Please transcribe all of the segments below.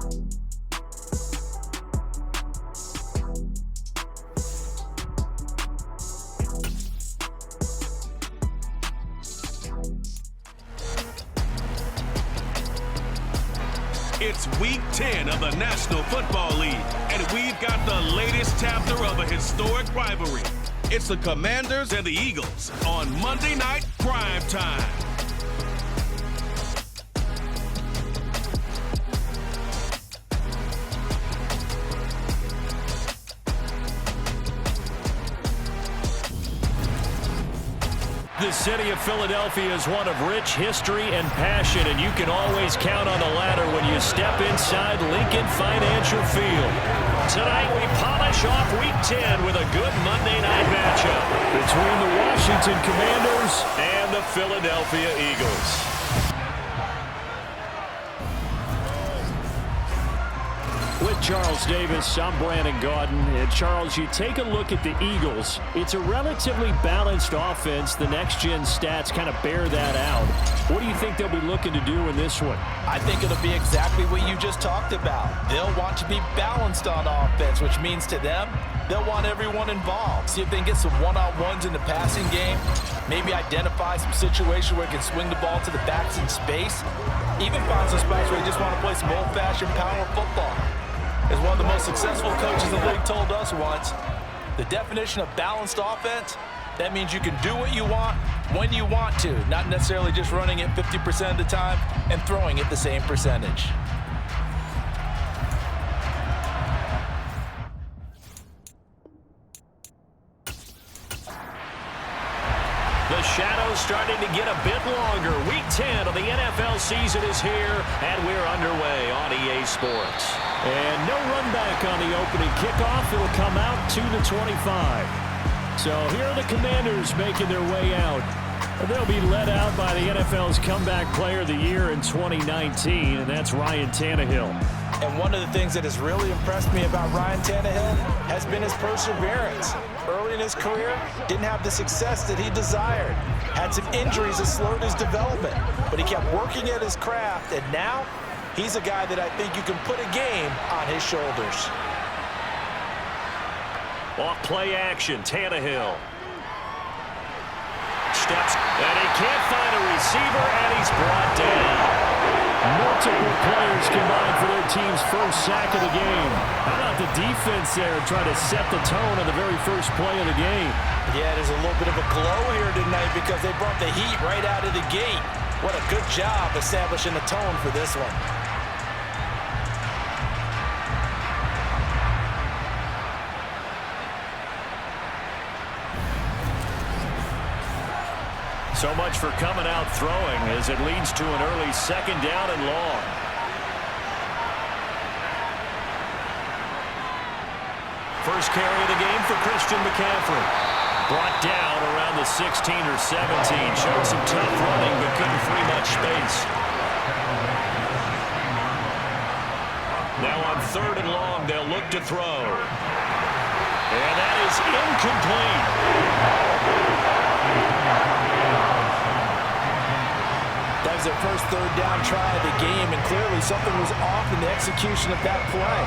It's Week 10 of the National Football League, and we've got the latest chapter of a historic rivalry. It's the Commanders and the Eagles on Monday Night Prime Time. The city of Philadelphia is one of rich history and passion, and you can always count on the ladder when you step inside Lincoln Financial Field. Tonight we polish off Week 10 with a good Monday night matchup between the Washington Commanders and the Philadelphia Eagles. With Charles Davis, I'm Brandon Gaudin. And Charles, you take a look at the Eagles. It's a relatively balanced offense. The next-gen stats kind of bear that out. What do you think they'll be looking to do in this one? I think it'll be exactly what you just talked about. They'll want to be balanced on offense, which means to them, they'll want everyone involved. See if they can get some one-on-ones in the passing game. Maybe identify some situation where they can swing the ball to the backs in space. Even find some spots where they just want to play some old-fashioned power football. As one of the most successful coaches in the league told us once, the definition of balanced offense, that means you can do what you want when you want to, not necessarily just running it 50% of the time and throwing it the same percentage. The shadow's starting to get a bit longer. Week 10 of the NFL season is here, and we're underway on EA Sports. And no run back on the opening kickoff. It'll come out to the 25. So here are the Commanders making their way out. They'll be led out by the NFL's Comeback Player of the Year in 2019, and that's Ryan Tannehill. And one of the things that has really impressed me about Ryan Tannehill has been his perseverance. Early in his career, didn't have the success that he desired. Had some injuries that slowed his development, but he kept working at his craft, and now he's a guy that I think you can put a game on his shoulders. Off play action, Tannehill. Steps, and he can't find a receiver, and he's brought down. Multiple players combined for their team's first sack of the game. How about the defense there trying to set the tone on the very first play of the game? Yeah, there's a little bit of a glow here tonight because they brought the heat right out of the gate. What a good job establishing the tone for this one. So much for coming out throwing as it leads to an early second down and long. First carry of the game for Christian McCaffrey. Brought down around the 16 or 17. Showed some tough running but couldn't free much space. Now on third and long, they'll look to throw. And that is incomplete. That was their first third down try of the game, and clearly something was off in the execution of that play.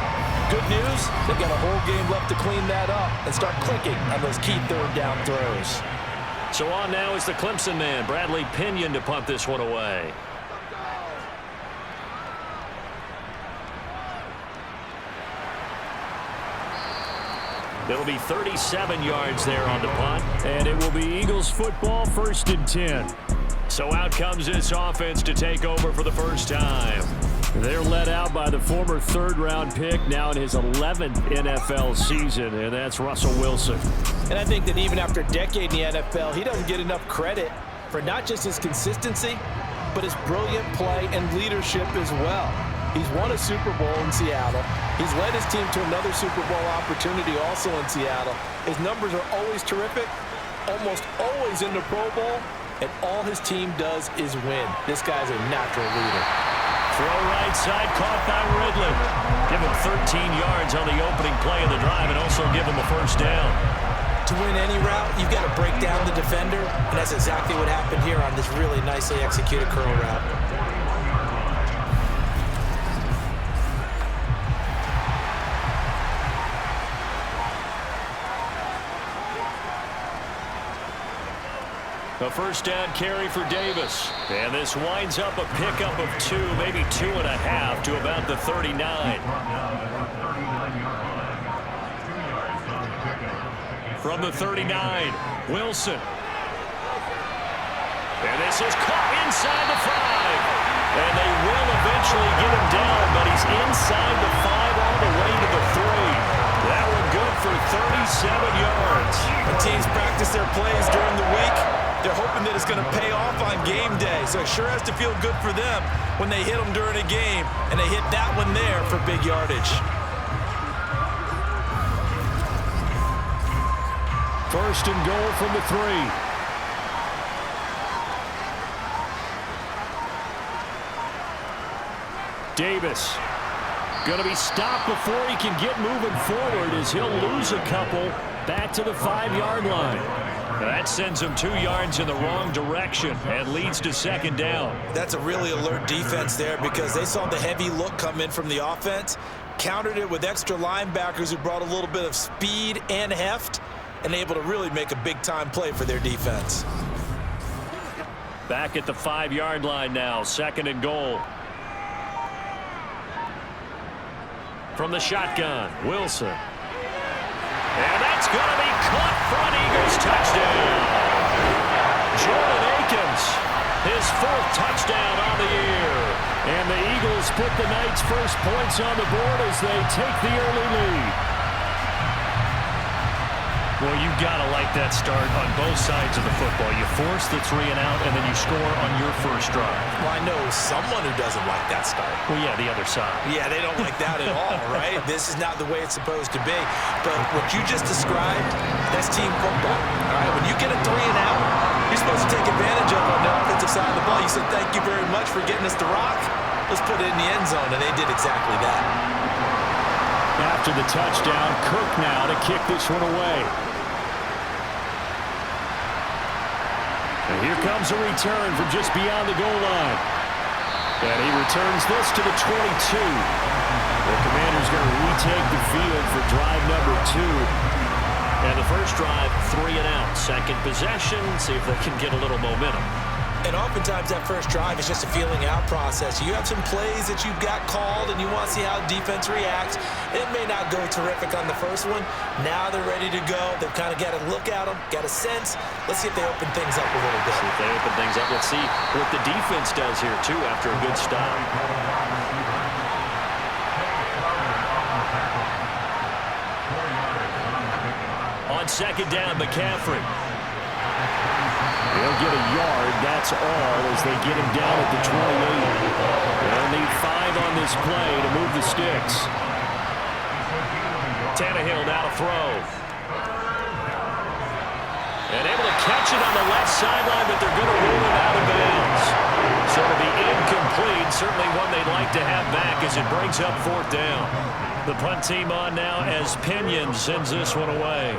Good news, they've got a whole game left to clean that up and start clicking on those key third down throws. So on now is the Clemson man, Bradley Pinion, to punt this one away. It'll be 37 yards there on the punt, and it will be Eagles football, 1st and 10. So out comes this offense to take over for the first time. They're led out by the former third-round pick, now in his 11th NFL season, and that's Russell Wilson. And I think that even after a decade in the NFL, he doesn't get enough credit for not just his consistency, but his brilliant play and leadership as well. He's won a Super Bowl in Seattle. He's led his team to another Super Bowl opportunity also in Seattle. His numbers are always terrific, almost always in the Pro Bowl, and all his team does is win. This guy's a natural leader. Throw right side, caught by Ridley. Give him 13 yards on the opening play of the drive and also give him a first down. To win any route, you've got to break down the defender, and that's exactly what happened here on this really nicely executed curl route. A first down carry for Davis. And this winds up a pickup of 2, maybe 2.5 to about the 39. From the 39, Wilson. And this is caught inside the 5. And they will eventually get him down, but he's inside the 5 all the way to the 3. That one good for 37 yards. When teams practice their plays during the week, they're hoping that it's going to pay off on game day. So it sure has to feel good for them when they hit them during a game, and they hit that one there for big yardage. First and goal from the 3. Davis going to be stopped before he can get moving forward as he'll lose a couple back to the 5-yard line. That sends him 2 yards in the wrong direction and leads to second down. That's a really alert defense there because they saw the heavy look come in from the offense, countered it with extra linebackers who brought a little bit of speed and heft, and able to really make a big-time play for their defense. Back at the 5-yard line now, second and goal. From the shotgun, Wilson. And that's going to be caught for an Eagles touchdown. Jordan Akins, his 4th touchdown on the year. And the Eagles put the night's first points on the board as they take the early lead. Well, you've got to like that start on both sides of the football. You force the 3 and out, and then you score on your first drive. Well, I know someone who doesn't like that start. Well, yeah, the other side. Yeah, they don't like that at all, right? This is not the way it's supposed to be. But what you just described, that's team football. All right, when you get a 3 and out, you're supposed to take advantage of on the offensive side of the ball. You said, thank you very much for getting us the rock. Let's put it in the end zone, and they did exactly that. After the touchdown, Cook now to kick this one away. And here comes a return from just beyond the goal line. And he returns this to the 22. The Commanders going to retake the field for drive number 2. And the first drive, 3 and out. Second possession, see if they can get a little momentum. And oftentimes that first drive is just a feeling out process. You have some plays that you've got called and you want to see how defense reacts. It may not go terrific on the first one. Now they're ready to go. They've kind of got to look at them, got a sense. Let's see if they open things up a little bit. See if they open things up. Let's see what the defense does here, too, after a good stop. On second down, McCaffrey. They'll get a yard, that's all, as they get him down at the 28. They'll need 5 on this play to move the sticks. Tannehill now to throw. And able to catch it on the left sideline, but they're going to rule it out of bounds. So it'll be incomplete, certainly one they'd like to have back as it brings up 4th down. The punt team on now as Pinion sends this one away.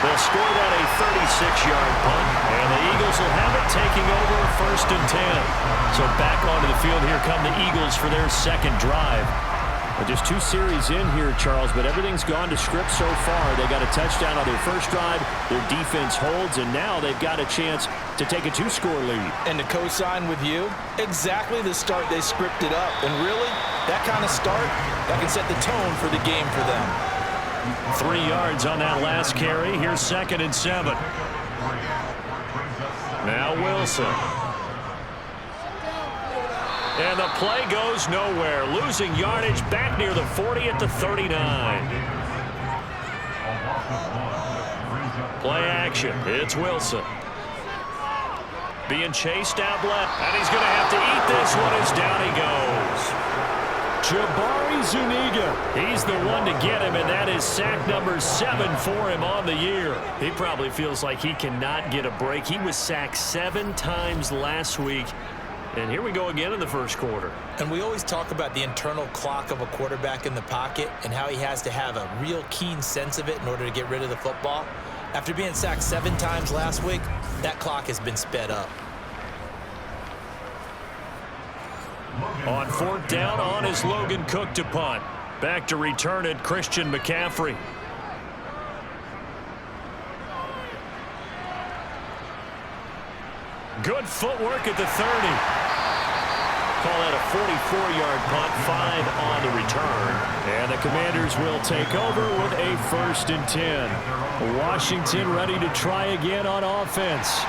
They'll score that a 36-yard punt, and the Eagles will have it taking over 1st and 10. So back onto the field here come the Eagles for their second drive. Just 2 series in here, Charles, but everything's gone to script so far. They got a touchdown on their first drive. Their defense holds, and now they've got a chance to take a 2-score lead. And to co-sign with you, exactly the start they scripted up. And really, that kind of start, that can set the tone for the game for them. 3 yards on that last carry. Here's 2nd and 7. Now Wilson. And the play goes nowhere. Losing yardage back near the 40 at the 39. Play action. It's Wilson. Being chased out left. And he's going to have to eat this one as down he goes. Jabari Zuniga. He's the one to get him, and that is sack number 7 for him on the year. He probably feels like he cannot get a break. He was sacked 7 times last week. And here we go again in the first quarter. And we always talk about the internal clock of a quarterback in the pocket and how he has to have a real keen sense of it in order to get rid of the football. After being sacked 7 times last week, that clock has been sped up. On 4th down, on is Logan Cook to punt. Back to return it, Christian McCaffrey. Good footwork at the 30. Call that a 44-yard punt, 5 on the return. And the Commanders will take over with a 1st and 10. Washington ready to try again on offense.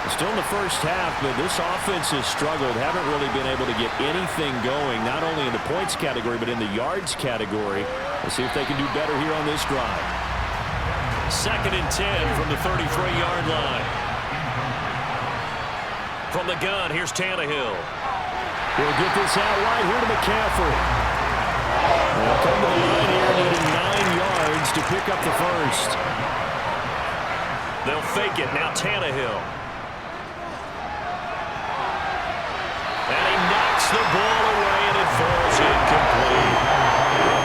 Still in the first half, but this offense has struggled. Haven't really been able to get anything going, not only in the points category, but in the yards category. We'll see if they can do better here on this drive. 2nd and 10 from the 33-yard line. From the gun, here's Tannehill. He'll get this out right here to McCaffrey. They'll come to the line here, needing 9 yards to pick up the first. They'll fake it. Now Tannehill. And he knocks the ball away, and it falls incomplete.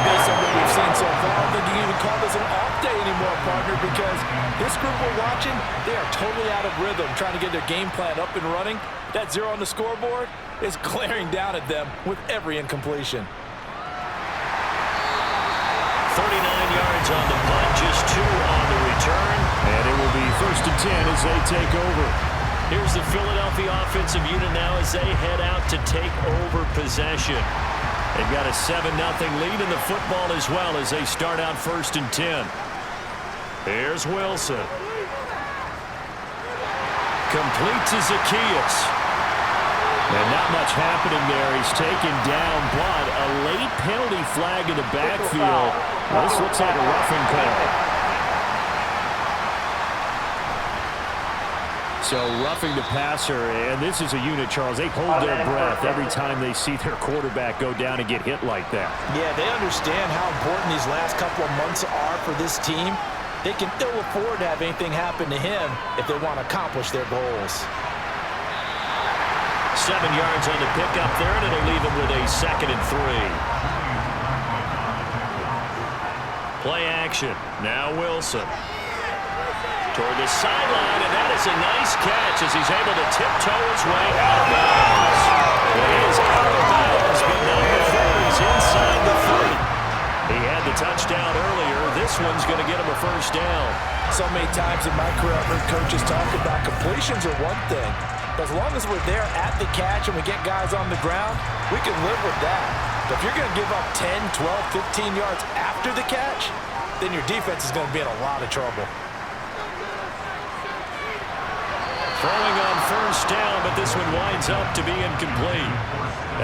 Based on what we've seen so far, I don't think you can even call this an off day anymore, partner, because this group we're watching, they are totally out of rhythm, trying to get their game plan up and running. That 0 on the scoreboard is glaring down at them with every incompletion. 39 yards on the punt, just 2 on the return. And it will be 1st and 10 as they take over. Here's the Philadelphia offensive unit now as they head out to take over possession. They've got a 7-0 lead in the football as well as they start out 1st and 10. Here's Wilson. Complete to Zacchaeus. And not much happening there. He's taken down, but a late penalty flag in the backfield. This looks like a roughing call. So roughing the passer, and this is a unit, Charles. They hold their breath every time they see their quarterback go down and get hit like that. Yeah, they understand how important these last couple of months are for this team. They can ill afford to have anything happen to him if they want to accomplish their goals. 7 yards on the pickup there, and it'll leave him with a 2nd and 3. Play action. Now Wilson. Toward the sideline, and that is a nice catch as he's able to tiptoe his way out of bounds. It is out of bounds, but now he's inside the 30. He had the touchdown earlier. This one's going to get him a 1st down. So many times in my career, I've heard coaches talk about completions are one thing. As long as we're there at the catch and we get guys on the ground, we can live with that. But if you're going to give up 10, 12, 15 yards after the catch, then your defense is going to be in a lot of trouble. Throwing on 1st down, but this one winds up to be incomplete.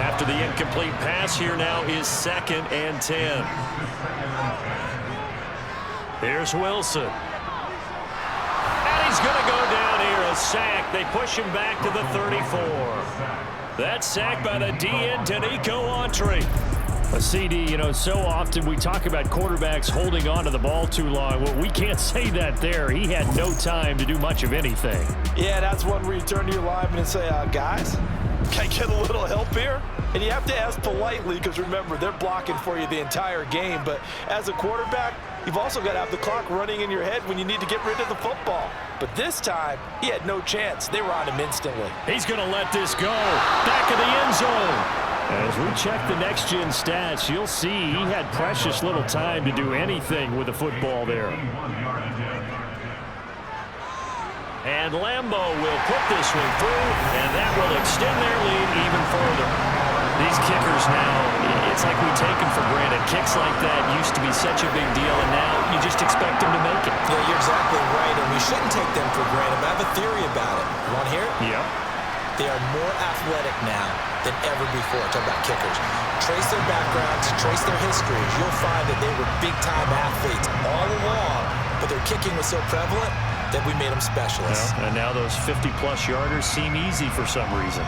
After the incomplete pass, here now is 2nd and 10. Here's Wilson. And he's going to go down here, a sack. They push him back to the 34. That sack by the DN, Danico Autry. A CD, you know, so often we talk about quarterbacks holding on to the ball too long. Well, we can't say that there. He had no time to do much of anything. Yeah, that's one where you turn to your lineman and say, guys, can I get a little help here? And you have to ask politely because, remember, they're blocking for you the entire game. But as a quarterback, you've also got to have the clock running in your head when you need to get rid of the football. But this time, he had no chance. They were on him instantly. He's going to let this go. Back of the end zone. As we check the next-gen stats, you'll see he had precious little time to do anything with the football there. And Lambeau will put this one through, and that will extend their lead even further. These kickers now, it's like we take them for granted. Kicks like that used to be such a big deal, and now you just expect them to make it. Yeah, you're exactly right, and we shouldn't take them for granted, but I have a theory about it. You want to hear it? Yep. They are more athletic now than ever before. Talk about kickers. Trace their backgrounds, trace their histories. You'll find that they were big-time athletes all along, but their kicking was so prevalent that we made them specialists. Yeah, and now those 50-plus yarders seem easy for some reason.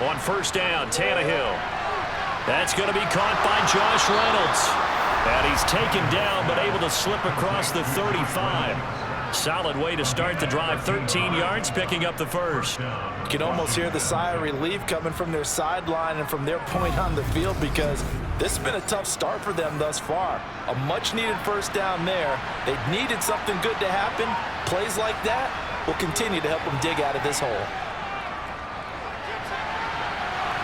On 1st down, Tannehill. That's going to be caught by Josh Reynolds. And he's taken down, but able to slip across the 35. Solid way to start the drive. 13 yards, picking up the first. You can almost hear the sigh of relief coming from their sideline and from their point on the field because this has been a tough start for them thus far. A much-needed 1st down there. They needed something good to happen. Plays like that will continue to help them dig out of this hole.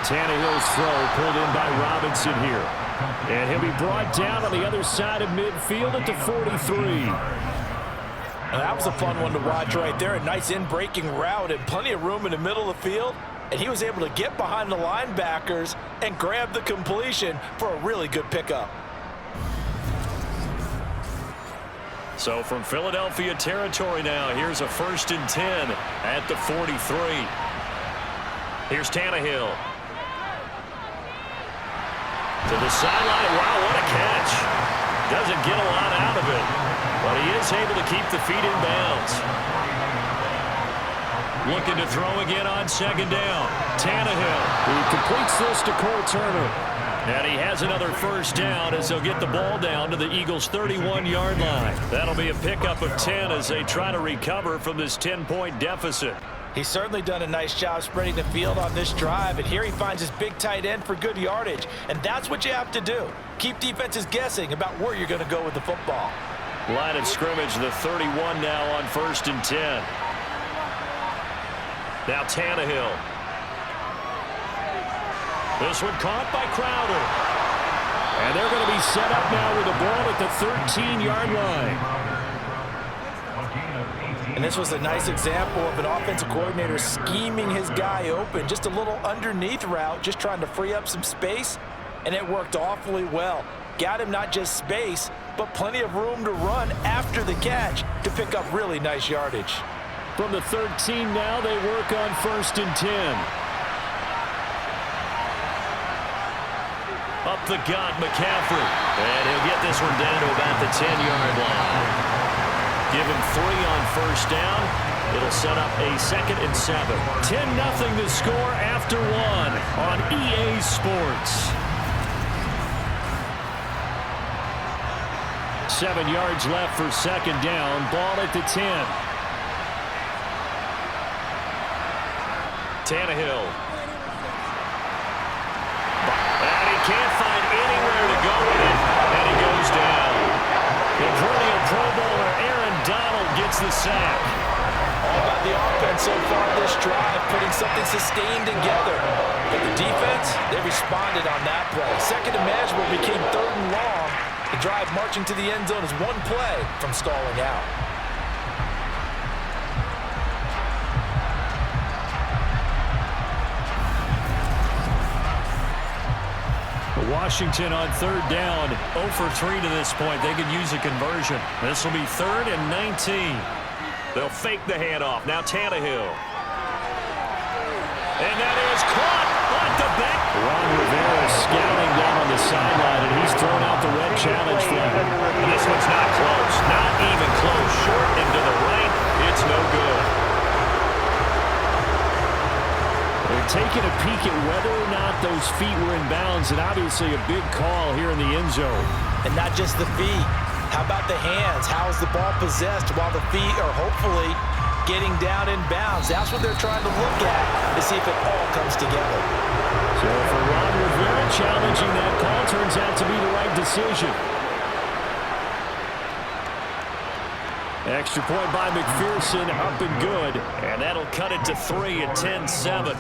Tannehill's throw pulled in by Robinson here. And he'll be brought down on the other side of midfield at the 43. That was a fun one to watch right there. A nice in-breaking route and plenty of room in the middle of the field. And he was able to get behind the linebackers and grab the completion for a really good pickup. So from Philadelphia territory now, here's a 1st and 10 at the 43. Here's Tannehill. To the sideline. Wow, what a catch. Doesn't get a lot out of it, but he is able to keep the feet in bounds. Looking to throw again on 2nd down. Tannehill. He completes this to Cole Turner. And he has another 1st down as they'll get the ball down to the Eagles' 31-yard line. That'll be a pickup of 10 as they try to recover from this 10-point deficit. He's certainly done a nice job spreading the field on this drive, and here he finds his big tight end for good yardage. And that's what you have to do. Keep defenses guessing about where you're going to go with the football. Line of scrimmage, the 31 now on 1st and 10. Now Tannehill. This one caught by Crowder. And they're going to be set up now with the ball at the 13-yard line. And this was a nice example of an offensive coordinator scheming his guy open. Just a little underneath route, just trying to free up some space. And it worked awfully well. Got him not just space, but plenty of room to run after the catch to pick up really nice yardage. From the 13 now, they work on 1st and 10. Up the gut, McCaffrey. And he'll get this one down to about the 10-yard line. Give him 3 on 1st down. It'll set up a 2nd and 7. 10-0 the score after 1 on EA Sports. 7 yards left for 2nd down. Ball at the 10. Tannehill. And he can't find anywhere to go with it. And he goes down. The perennial Pro Bowler Aaron Donald gets the sack. All about the offense so far this drive, putting something sustained together. But the defense, they responded on that play. 2nd and manageable became 3rd and long. The drive marching to the end zone is one play from stalling out. Washington on 3rd down, 0 for 3 to this point. They could use a conversion. This will be 3rd and 19. They'll fake the handoff. Now Tannehill. And that is caught on the back. Ron Rivera scouting down on the sideline, and he's thrown out the red challenge flag. And this one's not close. Not even close. Short and to the right. It's no good. They're taking a peek at whether or not those feet were in bounds, and obviously a big call here in the end zone. And not just the feet. How about the hands? How's the ball possessed while the feet are hopefully getting down in bounds? That's what they're trying to look at to see if it all comes together. So for Ron Rivera, challenging that call turns out to be the right decision. Extra point by McPherson, up and good. And that'll cut it to 3 at 10-7.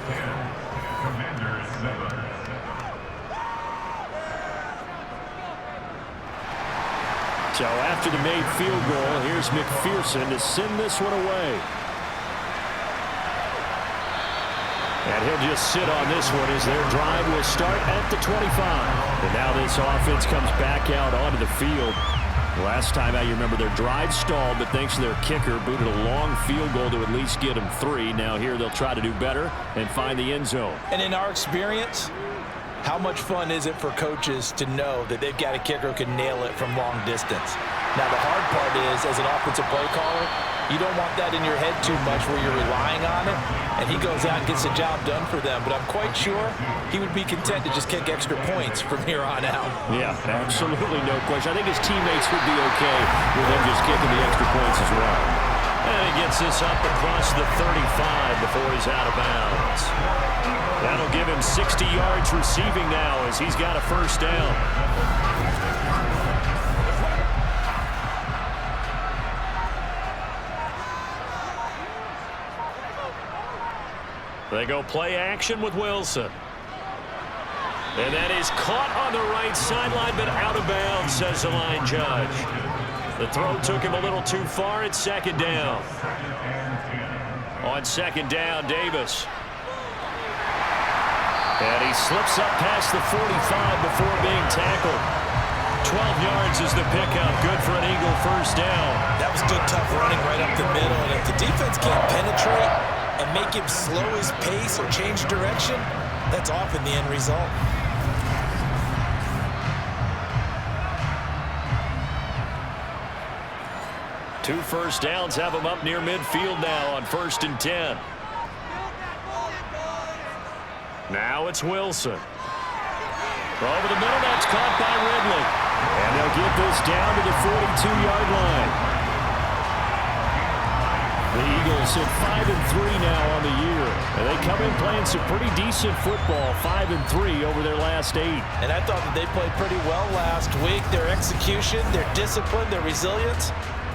So after the made field goal, here's McPherson to send this one away. And he'll just sit on this one as their drive will start at the 25. And now this offense comes back out onto the field. Last time out, you remember their drive stalled, but thanks to their kicker, booted a long field goal to at least get them 3. Now here they'll try to do better and find the end zone. And in our experience, how much fun is it for coaches to know that they've got a kicker who can nail it from long distance? Now, the hard part is, as an offensive play caller, you don't want that in your head too much where you're relying on it, and he goes out and gets the job done for them. But I'm quite sure he would be content to just kick extra points from here on out. Yeah, absolutely no question. I think his teammates would be okay with him just kicking the extra points as well. And he gets this up across the 35 before he's out of bounds. That'll give him 60 yards receiving now as he's got a 1st down. They go play action with Wilson. And that is caught on the right sideline, but out of bounds, says the line judge. The throw took him a little too far. It's second down. On second down, Davis. And he slips up past the 45 before being tackled. 12 yards is the pickup. Good for an Eagle first down. That was good, tough running right up the middle. And if the defense can't penetrate and make him slow his pace or change direction, that's often the end result. Two first downs have him up near midfield now on 1st and 10. Now it's Wilson. Over the middle, that's caught by Ridley. And they'll get this down to the 42-yard line. The Eagles sit 5-3 now on the year. And they come in playing some pretty decent football, 5-3 over their last 8. And I thought that they played pretty well last week. Their execution, their discipline, their resilience,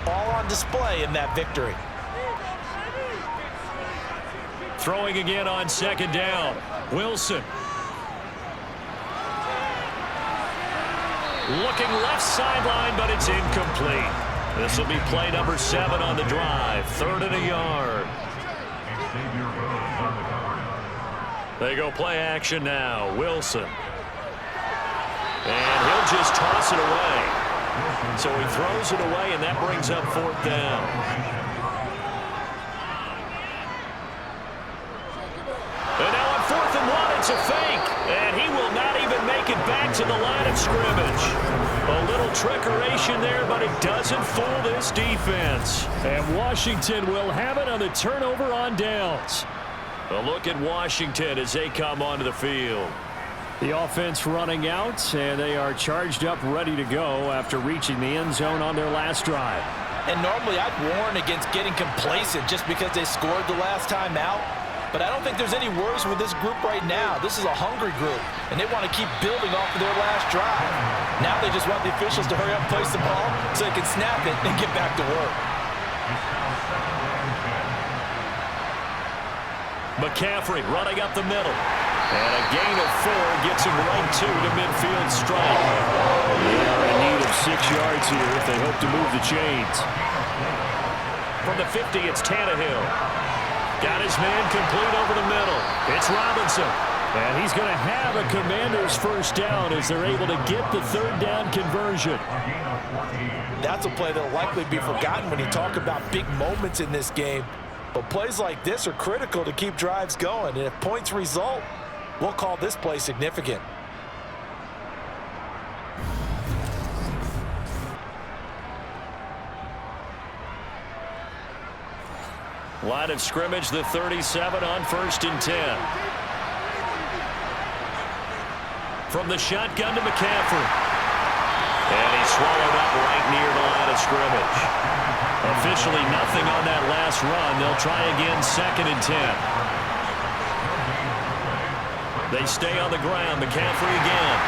all on display in that victory. Throwing again on second down. Wilson. Looking left sideline, but it's incomplete. This will be play number 7 on the drive. 3rd and a yard. They go play action now. Wilson. And he'll just toss it away. So he throws it away, and that brings up 4th down. And now on 4th and 1, it's a fake. And he will not even make it back to the line of scrimmage. A little trickeration there, but it doesn't fool this defense. And Washington will have it on the turnover on downs. A look at Washington as they come onto the field. The offense running out, and they are charged up, ready to go after reaching the end zone on their last drive. And normally I'd warn against getting complacent just because they scored the last time out. But I don't think there's any worries with this group right now. This is a hungry group, and they want to keep building off of their last drive. Now they just want the officials to hurry up and place the ball so they can snap it and get back to work. McCaffrey running up the middle. And a gain of 4 gets him right to the midfield stripe. They are in need of 6 yards here if they hope to move the chains. From the 50, it's Tannehill. Got his man complete over the middle. It's Robinson. And he's going to have a Commanders first down as they're able to get the 3rd down conversion. That's a play that will likely be forgotten when you talk about big moments in this game. But plays like this are critical to keep drives going. And if points result, we'll call this play significant. Line of scrimmage, the 37 on 1st and 10. From the shotgun to McCaffrey. And he's swallowed up right near the line of scrimmage. Officially nothing on that last run. They'll try again 2nd and 10. They stay on the ground. McCaffrey again.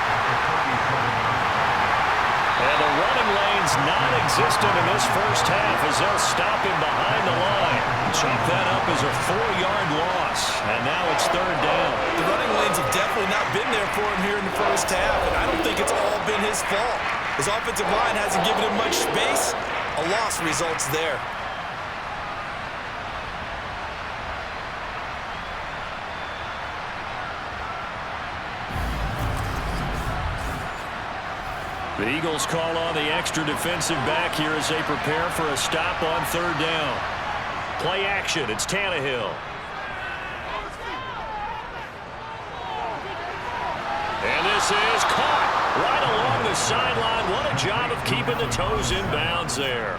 And the running lane's non-existent in this first half as they'll stop him behind the line. Chalk that up as a 4-yard loss. And now it's 3rd down. The running lanes have definitely not been there for him here in the first half, and I don't think it's all been his fault. His offensive line hasn't given him much space. A loss results there. The Eagles call on the extra defensive back here as they prepare for a stop on 3rd down. Play action. It's Tannehill. And this is caught right along the sideline. What a job of keeping the toes in bounds there.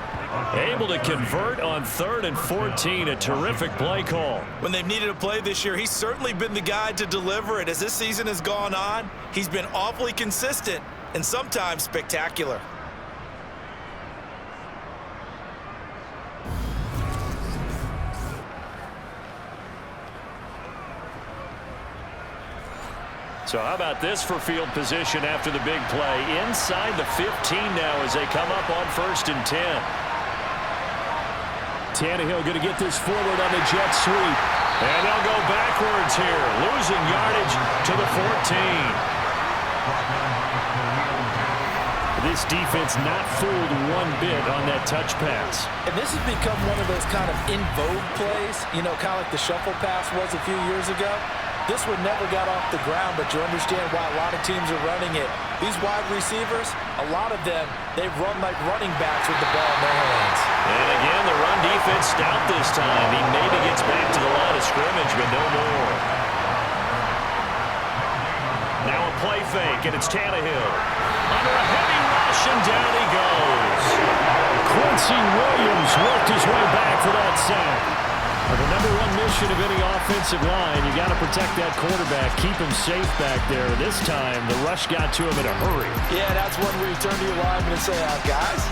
Able to convert on 3rd and 14. A terrific play call. When they've needed a play this year, he's certainly been the guy to deliver it. As this season has gone on, he's been awfully consistent and sometimes spectacular. So how about this for field position after the big play? Inside the 15 now as they come up on 1st and 10. Tannehill going to get this forward on the jet sweep. And they'll go backwards here, losing yardage to the 14. This defense not fooled one bit on that touch pass. And this has become one of those kind of in vogue plays, you know, kind of like the shuffle pass was a few years ago. This one never got off the ground, but you understand why a lot of teams are running it. These wide receivers, a lot of them, they run like running backs with the ball in their hands. And again, the run defense stout this time. He maybe gets back to the line of scrimmage, but no more. Now a play fake, and it's Tannehill. Under a heavy rush, and down he goes. Quincy Williams worked his way back for that sack. The number one mission of any offensive line, you got to protect that quarterback, keep him safe back there. This time, the rush got to him in a hurry. Yeah, that's one where you turn to your lineman and say, guys,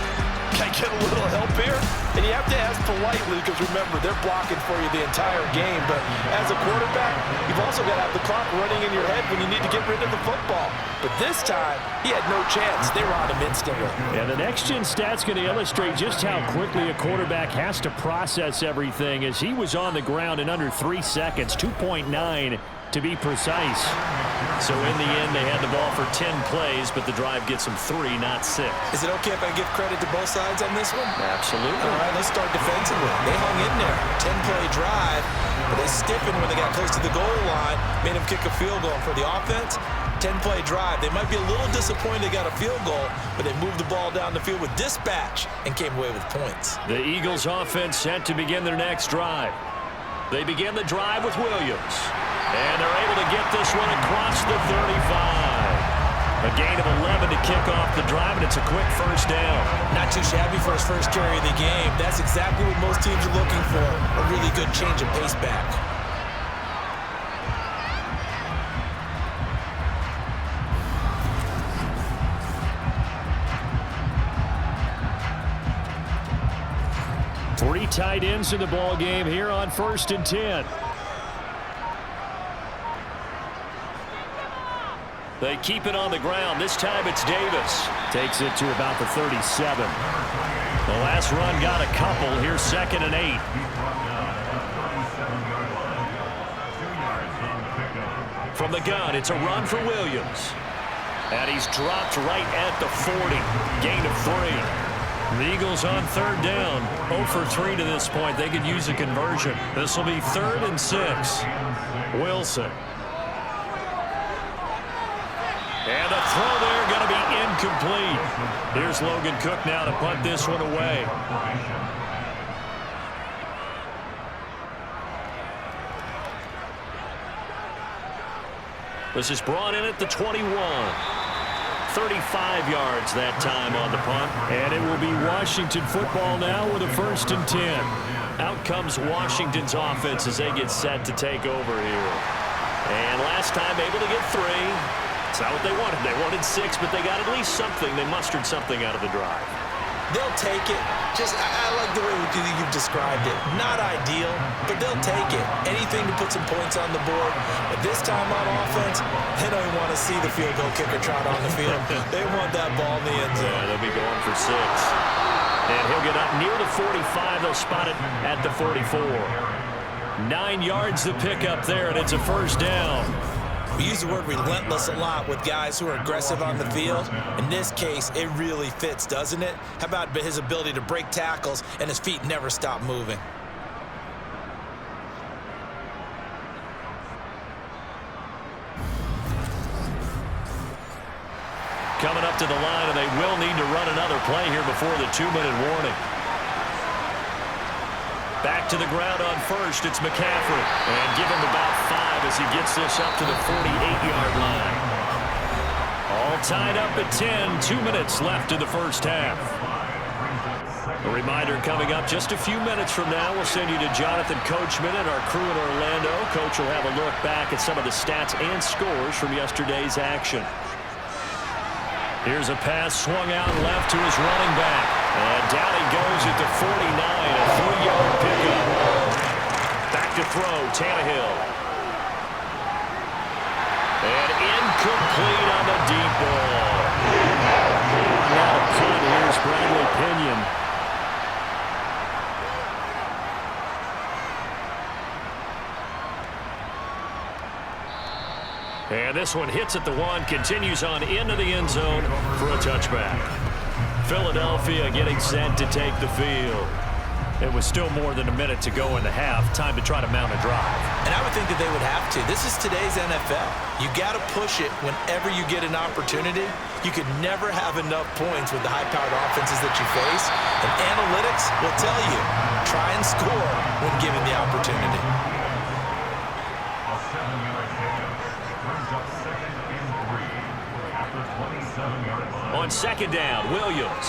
can I get a little help here? And you have to ask politely because, remember, they're blocking for you the entire game. But as a quarterback, you've also got to have the clock running in your head when you need to get rid of the football. But this time, he had no chance. They were on him instantly. And the next-gen stat's going to illustrate just how quickly a quarterback has to process everything, as he was on the ground in under 3 seconds, 2.9 to be precise. So in the end, they had the ball for 10 plays, but the drive gets them 3, not 6. Is it okay if I give credit to both sides on this one? Absolutely. All right, let's start defensively. They hung in there. 10-play drive, but they stiffened when they got close to the goal line, made them kick a field goal. For the offense, 10-play drive. They might be a little disappointed they got a field goal, but they moved the ball down the field with dispatch and came away with points. The Eagles offense set to begin their next drive. They begin the drive with Williams. And they're able to get this one across the 35. A gain of 11 to kick off the drive, and it's a quick first down. Not too shabby for his first carry of the game. That's exactly what most teams are looking for, a really good change of pace back. Three tight ends in the ball game here on 1st and 10. They keep it on the ground. This time it's Davis. Takes it to about the 37. The last run got a couple. Here's 2nd and 8. From the gun, it's a run for Williams. And he's dropped right at the 40. Gain of 3. The Eagles on 3rd down. 0 for 3 to this point. They could use a conversion. This will be 3rd and 6. Wilson. And the throw there going to be incomplete. Here's Logan Cook now to punt this one away. This is brought in at the 21. 35 yards that time on the punt. And it will be Washington football now with a 1st and 10. Out comes Washington's offense as they get set to take over here. And last time able to get 3. It's not what they wanted. They wanted 6, but they got at least something. They mustered something out of the drive. They'll take it. I like the way you've described it. Not ideal, but they'll take it. Anything to put some points on the board. But this time on offense, they don't even want to see the field goal kicker trot on the field. They want that ball in the end zone. Yeah, they'll be going for 6. And he'll get up near the 45. They'll spot it at the 44. 9 yards to pick up there, and it's a 1st down. We use the word relentless a lot with guys who are aggressive on the field. In this case, it really fits, doesn't it? How about his ability to break tackles and his feet never stop moving? Coming up to the line, and they will need to run another play here before the 2-minute warning. Back to the ground on 1st, it's McCaffrey. And give him about 5 as he gets this up to the 48-yard line. All tied up at 10, 2 minutes left in the first half. A reminder coming up just a few minutes from now, we'll send you to Jonathan Coachman and our crew in Orlando. Coach will have a look back at some of the stats and scores from yesterday's action. Here's a pass swung out left to his running back. And down he goes at the 49, a 3-yard pickup. Back to throw, Tannehill. And incomplete on the deep ball. Now a punt, here's Bradley Pinion. And this one hits at the 1, continues on into the end zone for a touchback. Philadelphia getting set to take the field. It was still more than a minute to go in the half. Time to try to mount a drive. And I would think that they would have to. This is today's NFL. You got to push it whenever you get an opportunity. You could never have enough points with the high-powered offenses that you face. And analytics will tell you, try and score when given the opportunity. On second down, Williams.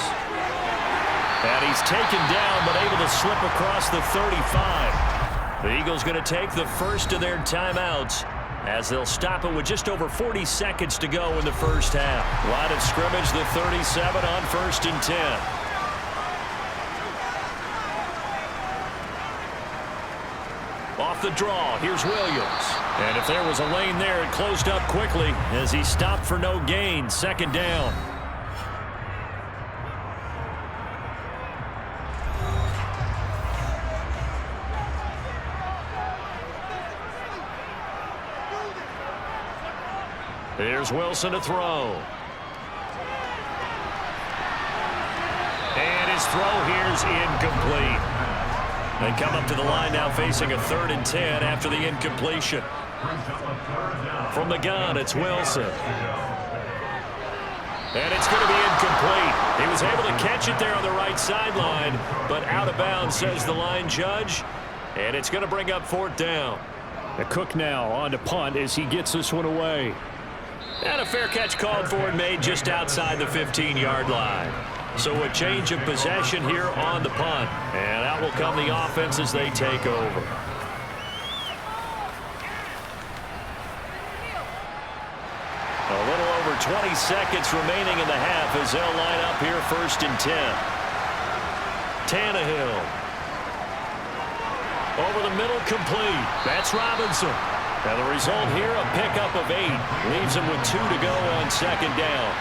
And he's taken down, but able to slip across the 35. The Eagles going to take the first of their timeouts as they'll stop it with just over 40 seconds to go in the first half. Line of scrimmage, the 37 on 1st and 10. Off the draw, here's Williams. And if there was a lane there, it closed up quickly as he stopped for no gain. 2nd down. Here's Wilson to throw. And his throw here's incomplete. They come up to the line now facing a 3rd and 10 after the incompletion. From the gun, it's Wilson. And it's going to be incomplete. He was able to catch it there on the right sideline, but out of bounds, says the line judge. And it's going to bring up 4th down. The Cook now on to punt as he gets this one away. And a fair catch called for and made just outside the 15-yard line. So a change of possession here on the punt. And out will come the offense as they take over. A little over 20 seconds remaining in the half as they'll line up here 1st and 10. Tannehill. Over the middle, complete. That's Robinson. And the result here, a pickup of 8. Leaves him with 2 to go on 2nd down.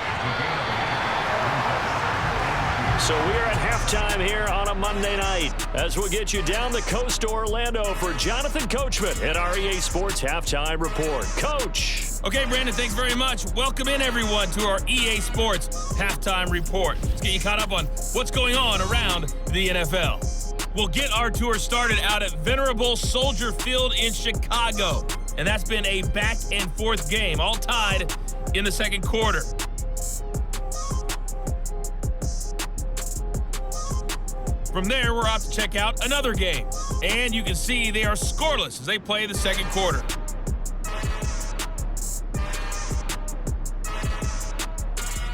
So we're at halftime here on a Monday night as we'll get you down the coast to Orlando for Jonathan Coachman at our EA Sports Halftime Report. Coach. Okay, Brandon, thanks very much. Welcome in, everyone, to our EA Sports Halftime Report. Let's get you caught up on what's going on around the NFL. We'll get our tour started out at Venerable Soldier Field in Chicago. And that's been a back-and-forth game, all tied in the 2nd quarter. From there, we're off to check out another game. And you can see they are scoreless as they play the 2nd quarter.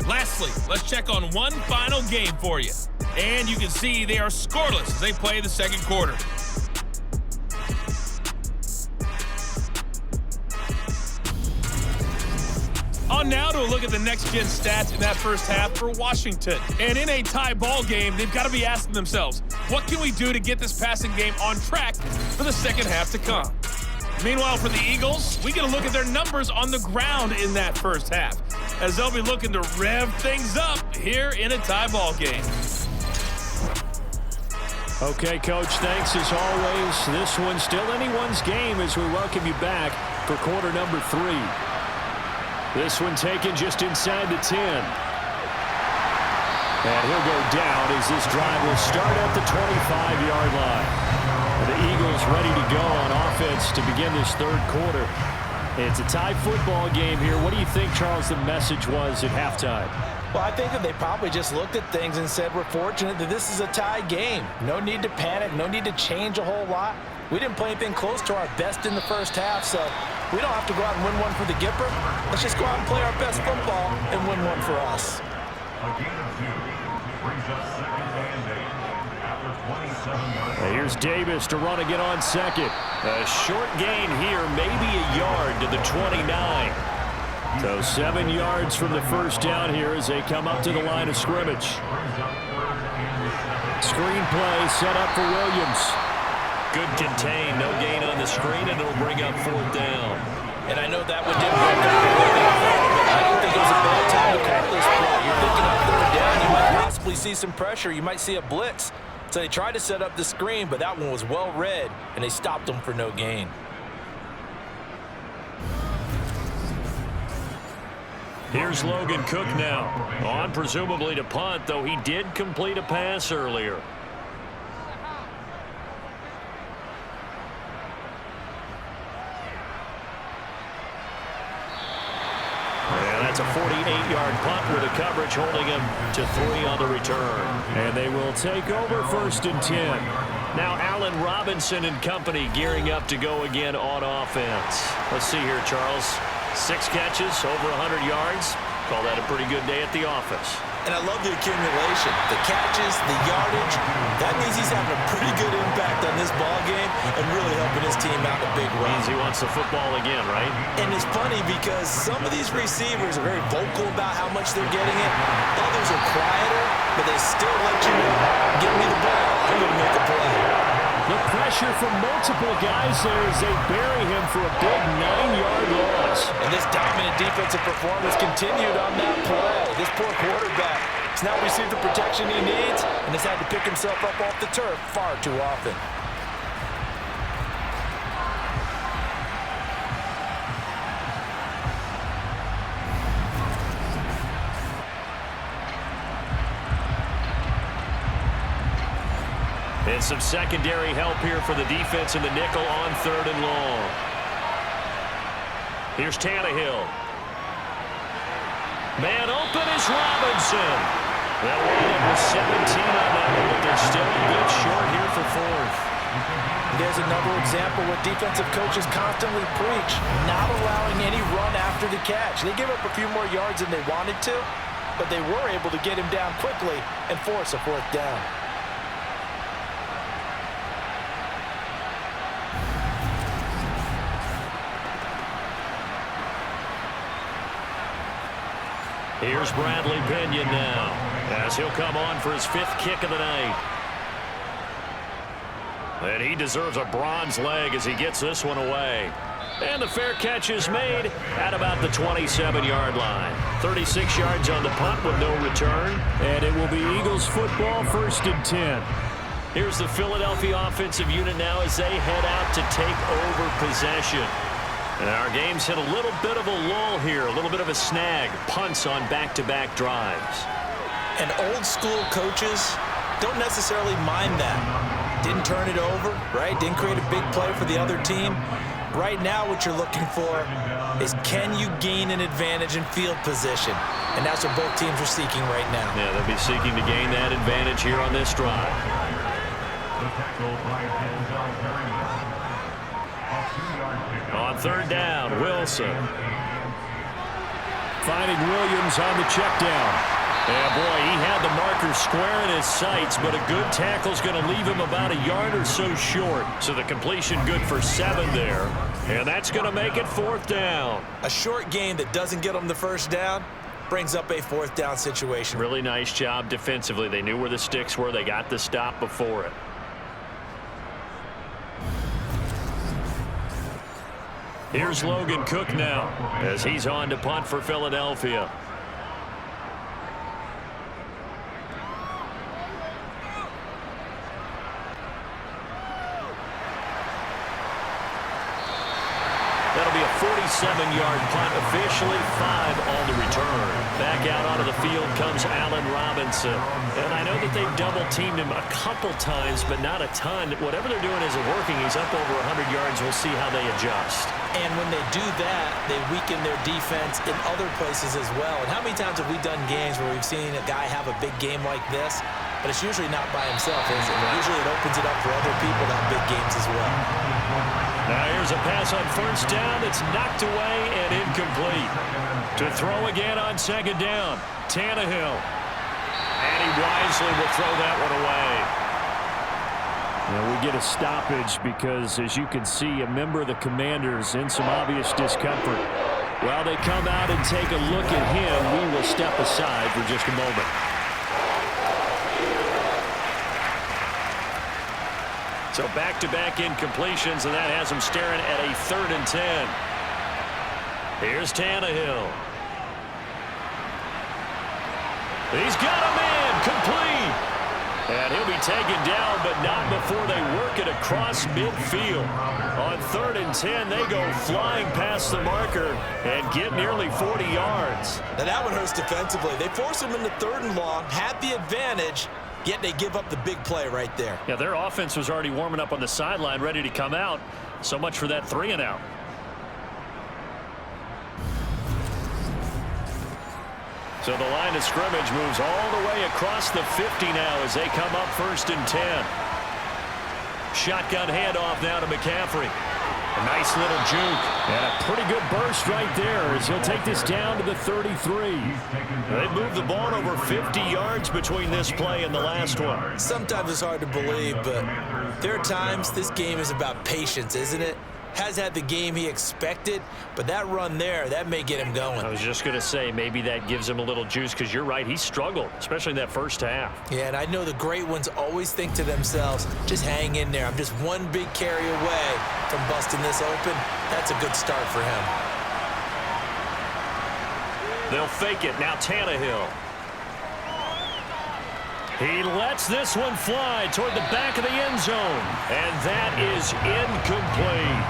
Lastly, let's check on one final game for you. And you can see they are scoreless as they play the 2nd quarter. On now to a look at the next-gen stats in that first half for Washington. And in a tie ball game, they've got to be asking themselves, what can we do to get this passing game on track for the 2nd half to come? Meanwhile, for the Eagles, we get a look at their numbers on the ground in that first half, as they'll be looking to rev things up here in a tie ball game. Okay, Coach, thanks as always. This one's still anyone's game as we welcome you back for quarter number 3. This one taken just inside the 10. And he'll go down as this drive will start at the 25-yard line. The Eagles ready to go on offense to begin this 3rd quarter. It's a tie football game here. What do you think, Charles, the message was at halftime? Well, I think that they probably just looked at things and said, we're fortunate that this is a tie game. No need to panic, no need to change a whole lot. We didn't play anything close to our best in the first half, so we don't have to go out and win one for the Gipper. Let's just go out and play our best football and win one for us. Here's Davis to run again on 2nd. A short gain here, maybe a yard to the 29. So 7 yards from the first down here as they come up to the line of scrimmage. Screen play set up for Williams. Good contain, no gain on the screen, and it'll bring up 4th down. And I know that one didn't work out really well. I don't think it was a bad time to call this play. You're thinking on 3rd down, you might possibly see some pressure. You might see a blitz. So they tried to set up the screen, but that one was well read, and they stopped them for no gain. Here's Logan Cook now. On presumably to punt, though he did complete a pass earlier. And that's a 48-yard punt with a coverage holding him to 3 on the return. And they will take over 1st and 10. Now Allen Robinson and company gearing up to go again on offense. Let's see here, Charles. 6 catches, over 100 yards. Call that a pretty good day at the office. And I love the accumulation, the catches, the yardage. That means he's having a pretty good impact on this ball game and really helping his team out in a big way. Means he wants the football again, right? And it's funny because some of these receivers are very vocal about how much they're getting it. Others are quieter, but they still let you know, give me the ball, I'm going to make a play. The pressure from multiple guys there as they bury him for a big 9-yard loss. And this dominant defensive performance continued on that play. This poor quarterback has now received the protection he needs and has had to pick himself up off the turf far too often. And some secondary help here for the defense in the nickel on 3rd and long. Here's Tannehill. Man open is Robinson. They'll lead it with 17 on that one, but they're still a bit short here for 4th. There's another example where defensive coaches constantly preach, not allowing any run after the catch. They give up a few more yards than they wanted to, but they were able to get him down quickly and force a 4th down. Here's Bradley Pinion now, as he'll come on for his 5th kick of the night. And he deserves a bronze leg as he gets this one away. And the fair catch is made at about the 27-yard line. 36 yards on the punt with no return. And it will be Eagles football, 1st and 10. Here's the Philadelphia offensive unit now as they head out to take over possession. And our game's hit a little bit of a lull here, a little bit of a snag. Punts on back-to-back drives. And old school coaches don't necessarily mind that. Didn't turn it over, right? Didn't create a big play for the other team. Right now what you're looking for is can you gain an advantage in field position? And that's what both teams are seeking right now. Yeah, they'll be seeking to gain that advantage here on this drive. On 3rd down, Wilson. Finding Williams on the check down. Yeah, boy, he had the marker square in his sights, but a good tackle's going to leave him about a yard or so short. So the completion good for 7 there. And that's going to make it 4th down. A short gain that doesn't get them the 1st down brings up a 4th down situation. Really nice job defensively. They knew where the sticks were. They got the stop before it. Here's Logan Cook now as he's on to punt for Philadelphia. That'll be a 47-yard punt, officially 5 on the return. Back out onto the field comes Allen Robinson. And I know that they've double-teamed him a couple times, but not a ton. Whatever they're doing isn't working. He's up over 100 yards. We'll see how they adjust. And when they do that, they weaken their defense in other places as well. And how many times have we done games where we've seen a guy have a big game like this, but it's usually not by himself, is it? Usually it opens it up for other people to have big games as well. Now here's a pass on 1st down that's knocked away and incomplete. To throw again on 2nd down, Tannehill. And he wisely will throw that one away. Now we get a stoppage because, as you can see, a member of the Commanders in some obvious discomfort. While they come out and take a look at him, we will step aside for just a moment. So back-to-back incompletions, and that has him staring at a 3rd and 10. Here's Tannehill. He's got him in, complete. And he'll be taken down, but not before they work it across midfield. On 3rd and 10, they go flying past the marker and get nearly 40 yards. Now that one hurts defensively. They force him into 3rd and long, had the advantage, yet they give up the big play right there. Yeah, their offense was already warming up on the sideline, ready to come out. So much for that 3 and out. So the line of scrimmage moves all the way across the 50 now as they come up 1st and 10. Shotgun handoff now to McCaffrey. A nice little juke. And a pretty good burst right there as he'll take this down to the 33. They've moved the ball over 50 yards between this play and the last one. Sometimes it's hard to believe, but there are times this game is about patience, isn't it? Has had the game he expected, but that run there, that may get him going. I was just going to say, maybe that gives him a little juice because you're right, he struggled, especially in that first half. Yeah, and I know the great ones always think to themselves, just hang in there. I'm just one big carry away from busting this open. That's a good start for him. They'll fake it. Now Tannehill. He lets this one fly toward the back of the end zone. And that is incomplete.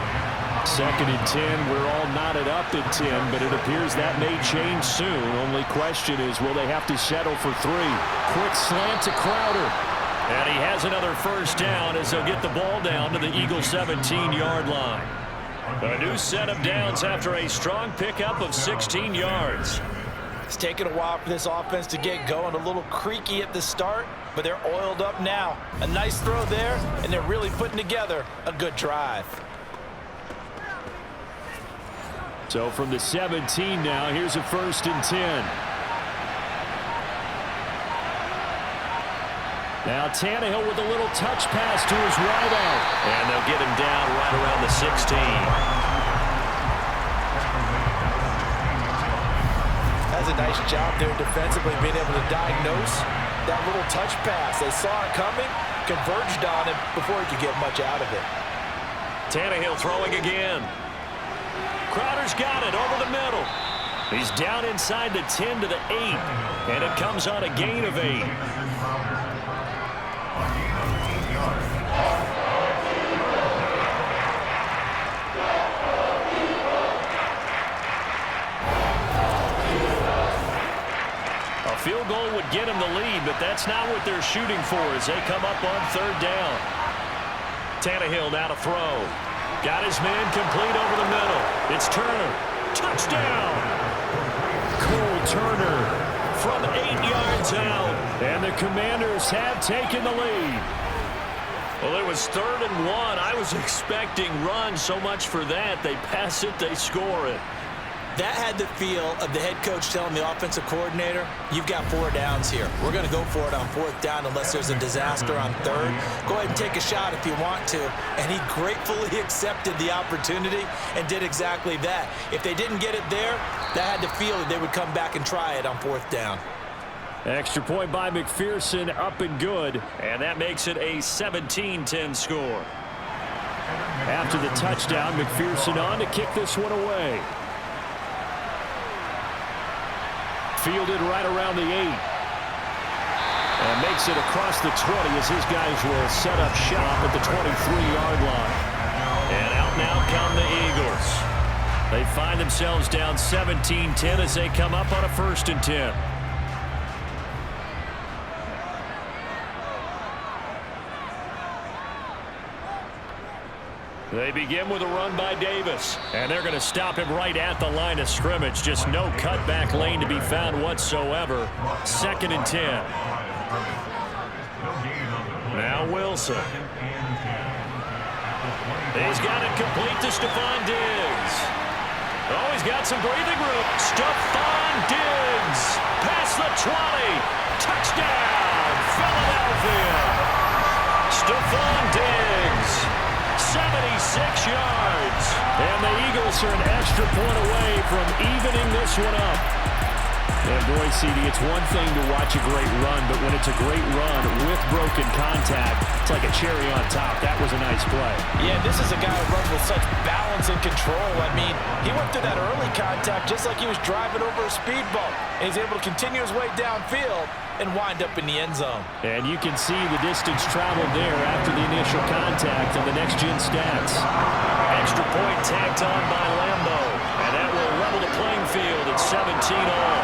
2nd and 10. We're all knotted up at 10, but it appears that may change soon. Only question is, will they have to settle for 3? Quick slant to Crowder. And he has another first down as they'll get the ball down to the Eagles' 17-yard line. A new set of downs after a strong pickup of 16 yards. It's taken a while for this offense to get going. A little creaky at the start, but they're oiled up now. A nice throw there, and they're really putting together a good drive. So from the 17 now, here's a 1st and 10. Now Tannehill with a little touch pass to his right out. And they'll get him down right around the 16. That's a nice job there defensively, being able to diagnose that little touch pass. They saw it coming, converged on it before he could get much out of it. Tannehill throwing again. Crowder's got it over the middle. He's down inside the 10 to the 8, and it comes on a gain of 8. A field goal would get him the lead, but that's not what they're shooting for as they come up on 3rd down. Tannehill now to throw. Got his man complete over the middle. It's Turner. Touchdown! Cole Turner From 8 yards out. And the Commanders have taken the lead. Well, it was 3rd and 1. I was expecting run. So much for that. They pass it, they score it. That had the feel of the head coach telling the offensive coordinator, you've got 4 downs here. We're going to go for it on 4th down unless there's a disaster on 3rd. Go ahead and take a shot if you want to. And he gratefully accepted the opportunity and did exactly that. If they didn't get it there, that had the feel that they would come back and try it on 4th down. Extra point by McPherson, up and good. And that makes it a 17-10 score. After the touchdown, McPherson on to kick this one away. Fielded right around the 8. And makes it across the 20 as his guys will set up shop at the 23-yard line. And out now come the Eagles. They find themselves down 17-10 as they come up on a 1st and 10. They begin with a run by Davis, and they're going to stop him right at the line of scrimmage. Just no cutback lane to be found whatsoever. 2nd and 10. Now Wilson. He's got it complete to Stephon Diggs. Oh, he's got some breathing room. Stephon Diggs. Past the 20. Touchdown, Philadelphia. Stephon Diggs. 76 yards. And the Eagles are an extra point away from evening this one up. And boy, CD, it's one thing to watch a great run, but when it's a great run with broken contact, it's like a cherry on top. That was a nice play. Yeah, this is a guy who runs with such balance and control. I mean, he went through that early contact just like he was driving over a speed bump. And he's able to continue his way downfield and wind up in the end zone. And you can see the distance traveled there after the initial contact on the next-gen stats. Extra point tacked on by Lambo. And that will level the playing field at 17 all.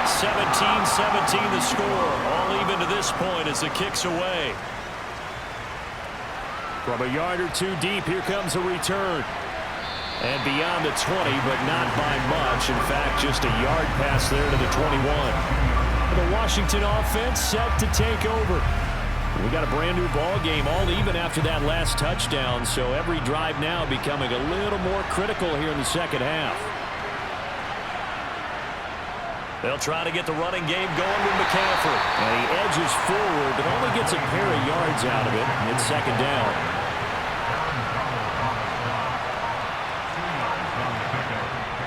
17-17 the score. All even to this point as the kick's away. From a yard or two deep, here comes a return. And beyond the 20, but not by much. In fact, just a yard pass there to the 21. The Washington offense set to take over. We got a brand new ball game, all even after that last touchdown. So every drive now becoming a little more critical here in the second half. They'll try to get the running game going with McCaffrey. And he edges forward, but only gets a pair of yards out of it. It's second down.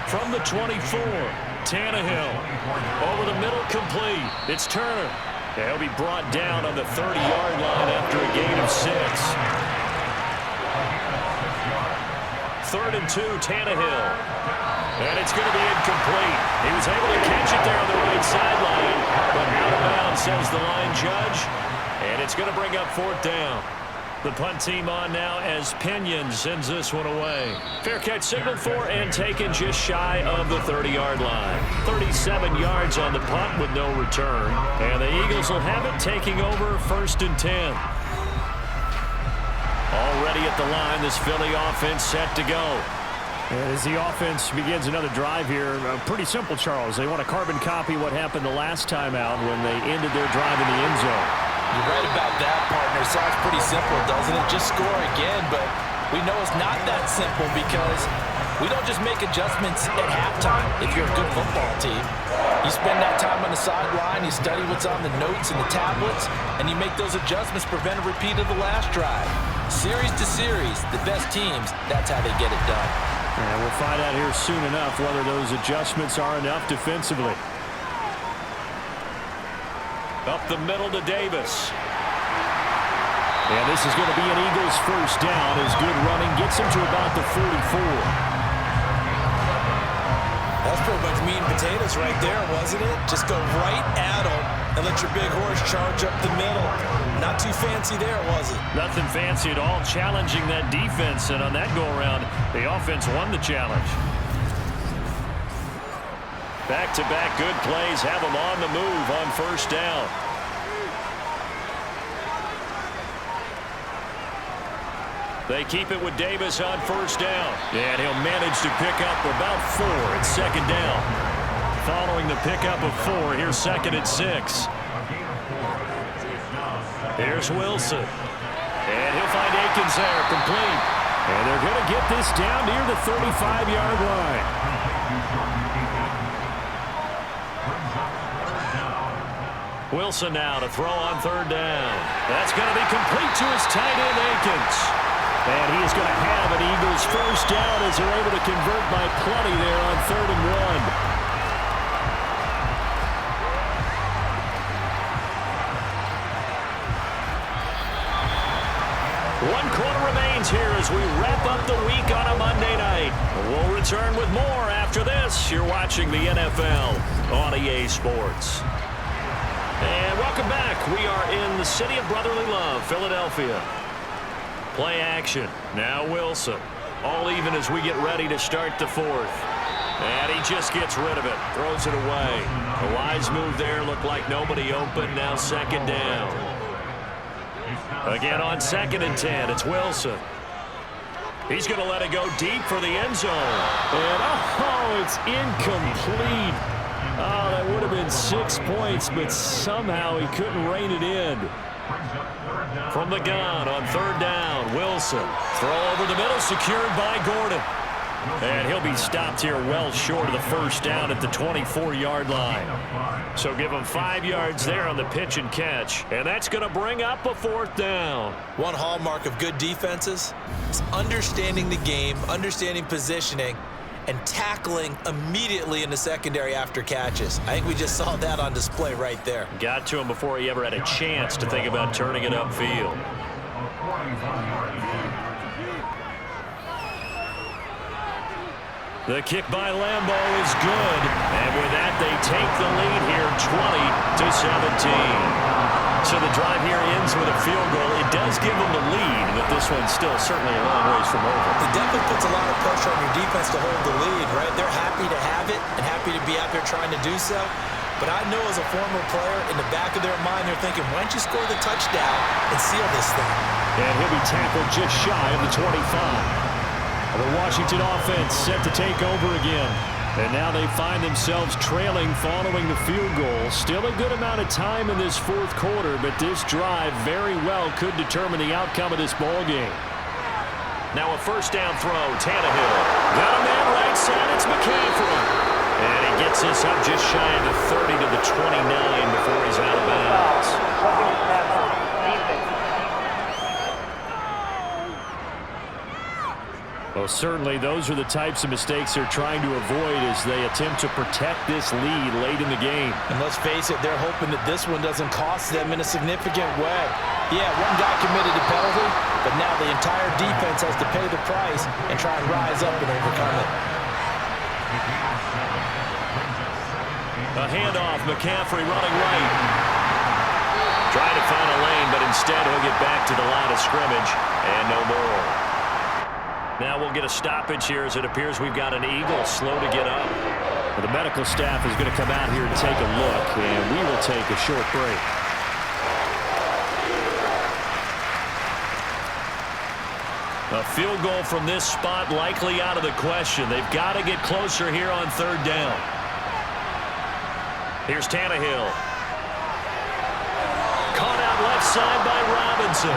From the 24, Tannehill. Over the middle, complete. It's Turner. He'll be brought down on the 30-yard line after a gain of 6. 3rd and 2, Tannehill. And it's going to be incomplete. He was able to catch it there on the right sideline, but out of bounds, says the line judge. And it's going to bring up 4th down. The punt team on now as Pinion sends this one away. Fair catch signaled for and taken just shy of the 30-yard line. 37 yards on the punt with no return. And the Eagles will have it taking over 1st and 10. Already at the line, this Philly offense set to go. As the offense begins another drive here, pretty simple, Charles. They want to carbon copy what happened the last time out when they ended their drive in the end zone. You're right about that, partner. Sounds pretty simple, doesn't it? Just score again, but we know it's not that simple because we don't just make adjustments at halftime if you're a good football team. You spend that time on the sideline, you study what's on the notes and the tablets, and you make those adjustments, prevent a repeat of the last drive. Series to series, the best teams, that's how they get it done. And we'll find out here soon enough whether those adjustments are enough defensively. Up the middle to Davis. And this is going to be an Eagles first down as good running gets him to about the 44. That's pretty much meat and potatoes right there, wasn't it? Just go right at them and let your big horse charge up the middle. Not too fancy there, was it? Nothing fancy at all, challenging that defense, and on that go-around, the offense won the challenge. Back-to-back good plays have them on the move on 1st down. They keep it with Davis on 1st down. And he'll manage to pick up about 4 at 2nd down. Following the pickup of 4, here's 2nd and 6. Here's Wilson. And he'll find Akins there, complete. And they're going to get this down near the 35-yard line. Wilson now to throw on 3rd down. That's going to be complete to his tight end, Akins. And he is going to have an Eagles first down as they're able to convert by plenty there on 3rd and 1. One quarter remains here as we wrap up the week on a Monday night. We'll return with more after this. You're watching the NFL on EA Sports. And welcome back. We are in the city of brotherly love, Philadelphia. Play action. Now Wilson. All even as we get ready to start the 4th. And he just gets rid of it. Throws it away. A wise move there. Looked like nobody open. Now 2nd down. Again on 2nd and 10, it's Wilson. He's going to let it go deep for the end zone. And it's incomplete. Oh, that would have been 6 points, but somehow he couldn't rein it in. From the gun on 3rd down, Wilson. Throw over the middle, secured by Gordon. And he'll be stopped here well short of the 1st down at the 24-yard line. So give him 5 yards there on the pitch and catch. And that's going to bring up a 4th down. One hallmark of good defenses is understanding the game, understanding positioning, and tackling immediately in the secondary after catches. I think we just saw that on display right there. Got to him before he ever had a chance to think about turning it upfield. The kick by Lambeau is good, and with that they take the lead here 20-17. So the drive here ends with a field goal. It does give them the lead, but this one's still certainly a long ways from over. It definitely puts a lot of pressure on your defense to hold the lead, right? They're happy to have it and happy to be out there trying to do so. But I know as a former player, in the back of their mind, they're thinking, why don't you score the touchdown and seal this thing? And he'll be tackled just shy of the 25. The Washington offense set to take over again. And now they find themselves trailing following the field goal. Still a good amount of time in this fourth quarter, but this drive very well could determine the outcome of this ball game. Now a first down throw, Tannehill. Got a man right side, it's McCaffrey. And he gets us up just shy of the 30 to the 29 before he's out of bounds. Well, certainly those are the types of mistakes they're trying to avoid as they attempt to protect this lead late in the game. And let's face it, they're hoping that this one doesn't cost them in a significant way. Yeah, one guy committed a penalty, but now the entire defense has to pay the price and try and rise up and overcome it. A handoff, McCaffrey running right. Trying to find a lane, but instead he'll get back to the line of scrimmage and no more. Now we'll get a stoppage here as it appears we've got an Eagle slow to get up. Well, the medical staff is going to come out here and take a look, and we will take a short break. A field goal from this spot likely out of the question. They've got to get closer here on third down. Here's Tannehill. Caught out left side by Robinson.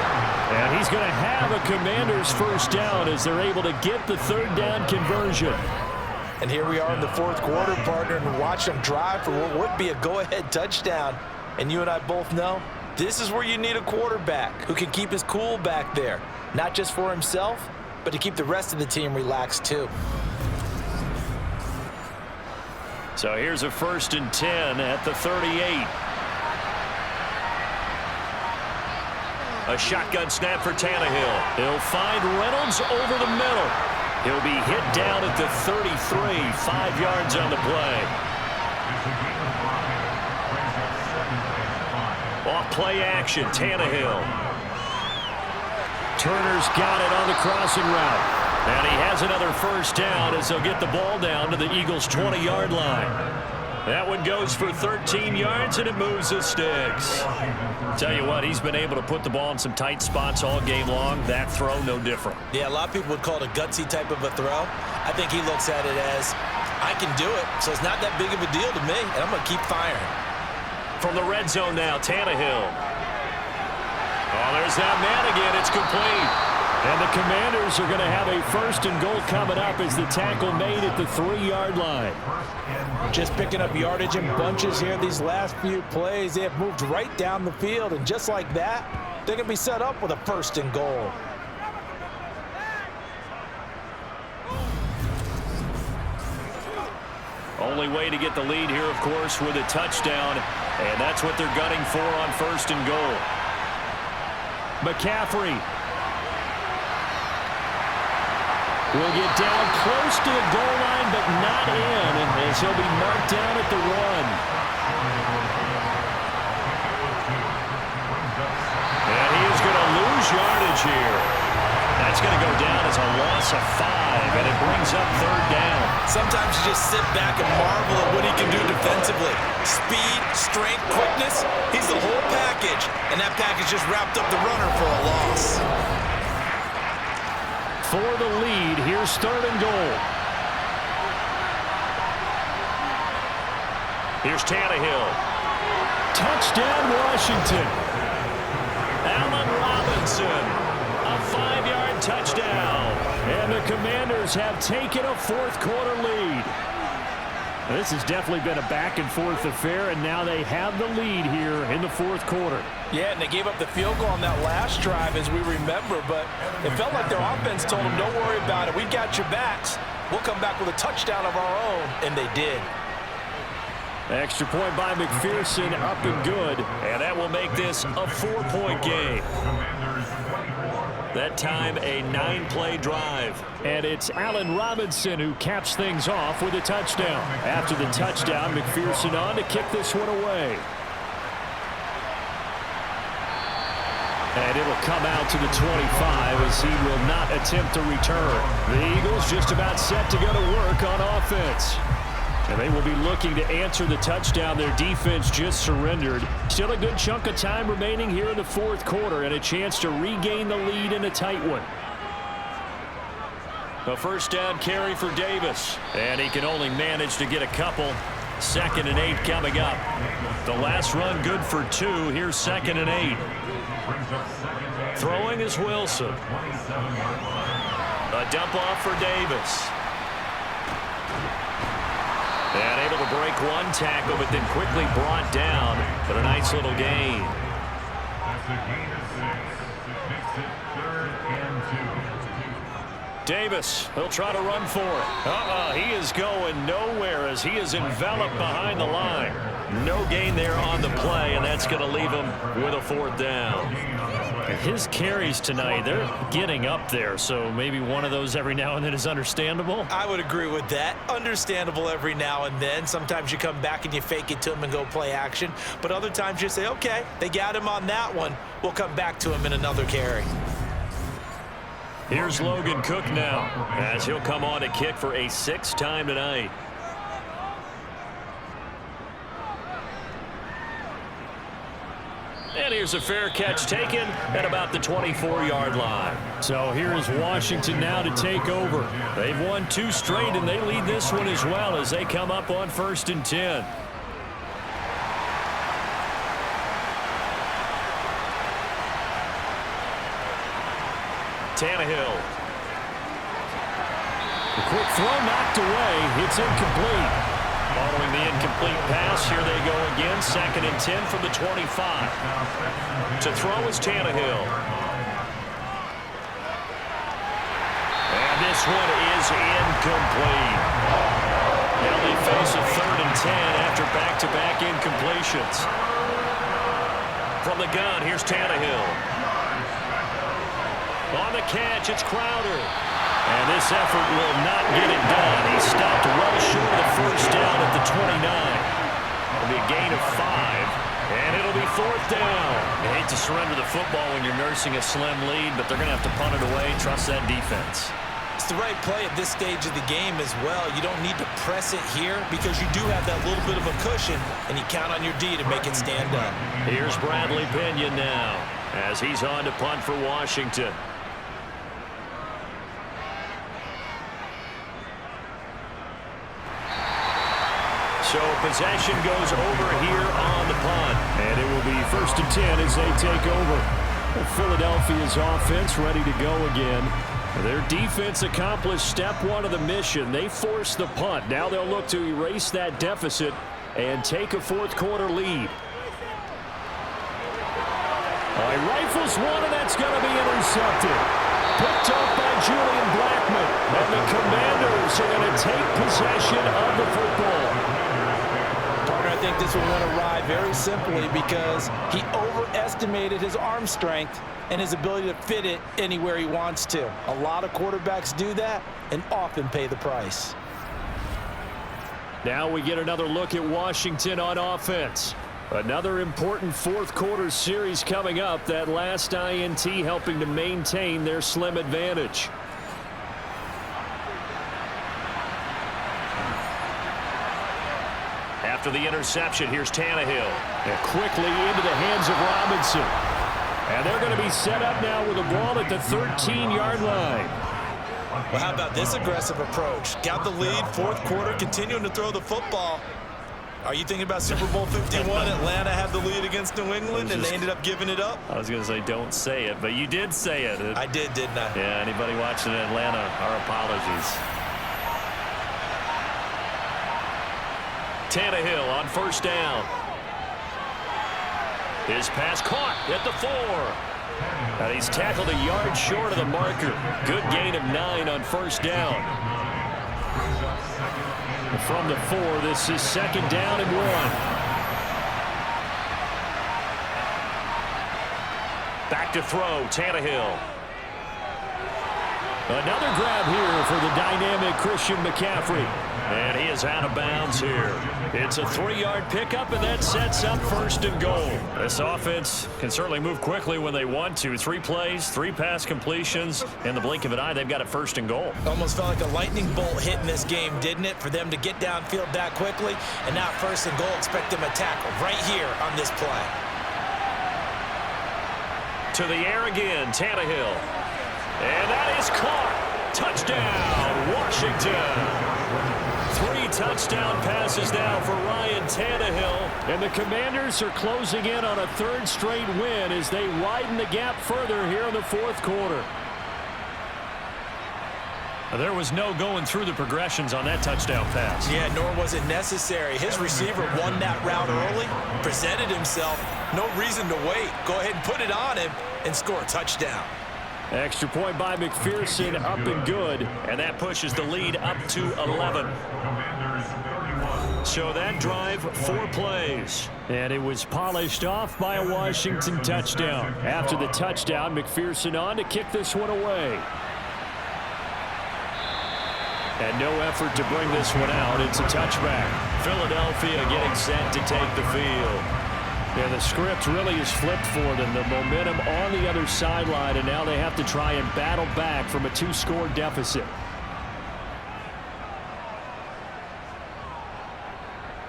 And he's going to have a Commanders first down as they're able to get the third down conversion. And here we are in the fourth quarter, partner, and watch them drive for what would be a go-ahead touchdown. And you and I both know this is where you need a quarterback who can keep his cool back there, not just for himself, but to keep the rest of the team relaxed too. So here's a 1st and 10 at the 38. A shotgun snap for Tannehill. He'll find Reynolds over the middle. He'll be hit down at the 33, 5 yards on the play. Off play action, Tannehill. Turner's got it on the crossing route. And he has another first down as they'll get the ball down to the Eagles' 20-yard line. That one goes for 13 yards, and it moves the sticks. Tell you what, he's been able to put the ball in some tight spots all game long. That throw, no different. Yeah, a lot of people would call it a gutsy type of a throw. I think he looks at it as, I can do it, so it's not that big of a deal to me, and I'm going to keep firing. From the red zone now, Tannehill. Oh, there's that man again. It's complete. And the Commanders are going to have a 1st and goal coming up as the tackle made at the 3-yard line. Just picking up yardage in bunches here these last few plays. They have moved right down the field, and just like that, they're going to be set up with a 1st and goal. Only way to get the lead here, of course, with a touchdown, and that's what they're gunning for on 1st and goal. McCaffrey will get down close to the goal line, but not in, as he'll be marked down at the 1. And he is going to lose yardage here. That's going to go down as a loss of 5, and it brings up third down. Sometimes you just sit back and marvel at what he can do defensively. Speed, strength, quickness, he's the whole package. And that package just wrapped up the runner for a loss. For the lead, here's 3rd and goal. Here's Tannehill. Touchdown, Washington. Allen Robinson. A 5-yard touchdown. And the Commanders have taken a fourth quarter lead. This has definitely been a back-and-forth affair, and now they have the lead here in the fourth quarter. Yeah, and they gave up the field goal on that last drive, as we remember, but it felt like their offense told them, don't worry about it. We got your backs. We'll come back with a touchdown of our own, and they did. Extra point by McPherson, up and good. And that will make this a 4-point game. That time, a 9-play drive. And it's Allen Robinson who caps things off with a touchdown. After the touchdown, McPherson on to kick this one away. And it'll come out to the 25 as he will not attempt to return. The Eagles just about set to go to work on offense. And they will be looking to answer the touchdown their defense just surrendered. Still a good chunk of time remaining here in the fourth quarter and a chance to regain the lead in a tight one. A first down carry for Davis. And he can only manage to get a couple. 2nd and 8 coming up. The last run good for 2. Here's 2nd and 8. Throwing is Wilson. A dump off for Davis. And able to break one tackle, but then quickly brought down. But a nice little gain. Davis, he'll try to run for it. He is going nowhere as he is enveloped behind the line. No gain there on the play, and that's going to leave him with a 4th down. His carries tonight, they're getting up there, so maybe one of those every now and then is understandable. I would agree with that. Understandable every now and then. Sometimes you come back and you fake it to him and go play action, but other times you say, okay, they got him on that one. We'll come back to him in another carry. Here's Logan Cook now as he'll come on to kick for a 6th time tonight. And here's a fair catch taken at about the 24-yard line. So here's Washington now to take over. They've won 2 straight, and they lead this one as well as they come up on 1st and 10. Tannehill. The quick throw knocked away. It's incomplete. Following the incomplete pass, here they go again. 2nd and 10 from the 25. To throw is Tannehill. And this one is incomplete. Now they face a 3rd and 10 after back-to-back incompletions. From the gun, here's Tannehill. On the catch, it's Crowder. And this effort will not get it done. He stopped well short of the first down at the 29. It'll be a gain of 5. And it'll be 4th down. You hate to surrender the football when you're nursing a slim lead, but they're going to have to punt it away. Trust that defense. It's the right play at this stage of the game as well. You don't need to press it here because you do have that little bit of a cushion, and you count on your D to make it stand up. Here's Bradley Pinion now as he's on to punt for Washington. So possession goes over here on the punt. And it will be 1st and 10 as they take over. Philadelphia's offense ready to go again. Their defense accomplished step 1 of the mission. They forced the punt. Now they'll look to erase that deficit and take a 4th quarter lead. He rifles one, and that's going to be intercepted. Picked up by Julian Blackmon. And the Commanders are going to take possession of the football. I think this one went awry very simply because he overestimated his arm strength and his ability to fit it anywhere he wants to. A lot of quarterbacks do that and often pay the price. Now we get another look at Washington on offense. Another important 4th quarter series coming up. That last INT helping to maintain their slim advantage. After the interception, here's Tannehill. And quickly into the hands of Robinson. And they're going to be set up now with a ball at the 13-yard line. Well, how about this aggressive approach? Got the lead, 4th quarter, continuing to throw the football. Are you thinking about Super Bowl 51? Atlanta had the lead against New England, and they ended up giving it up? I was going to say don't say it, but you did say it. I did, didn't I? Yeah, anybody watching in Atlanta, our apologies. Tannehill on 1st down. His pass caught at the 4. And he's tackled a yard short of the marker. Good gain of 9 on 1st down. From the 4, this is 2nd down and 1. Back to throw, Tannehill. Another grab here for the dynamic Christian McCaffrey. And he is out of bounds here. It's a 3-yard pickup, and that sets up 1st and goal. This offense can certainly move quickly when they want to. 3 plays, 3 pass completions. In the blink of an eye, they've got it 1st and goal. Almost felt like a lightning bolt hit in this game, didn't it? For them to get downfield that quickly. And now 1st and goal, expect them to tackle right here on this play. To the air again, Tannehill. And that is caught. Touchdown, Washington. 3 touchdown passes now for Ryan Tannehill. And the Commanders are closing in on a 3rd straight win as they widen the gap further here in the 4th quarter. There was no going through the progressions on that touchdown pass. Yeah, nor was it necessary. His receiver won that route early, presented himself. No reason to wait. Go ahead and put it on him and score a touchdown. Extra point by McPherson, up and good. And that pushes the lead up to 11. So that drive, 4 plays. And it was polished off by a Washington touchdown. After the touchdown, McPherson on to kick this one away. And no effort to bring this one out. It's a touchback. Philadelphia getting set to take the field. Yeah, the script really is flipped for them. The momentum on the other sideline, and now they have to try and battle back from a 2-score deficit.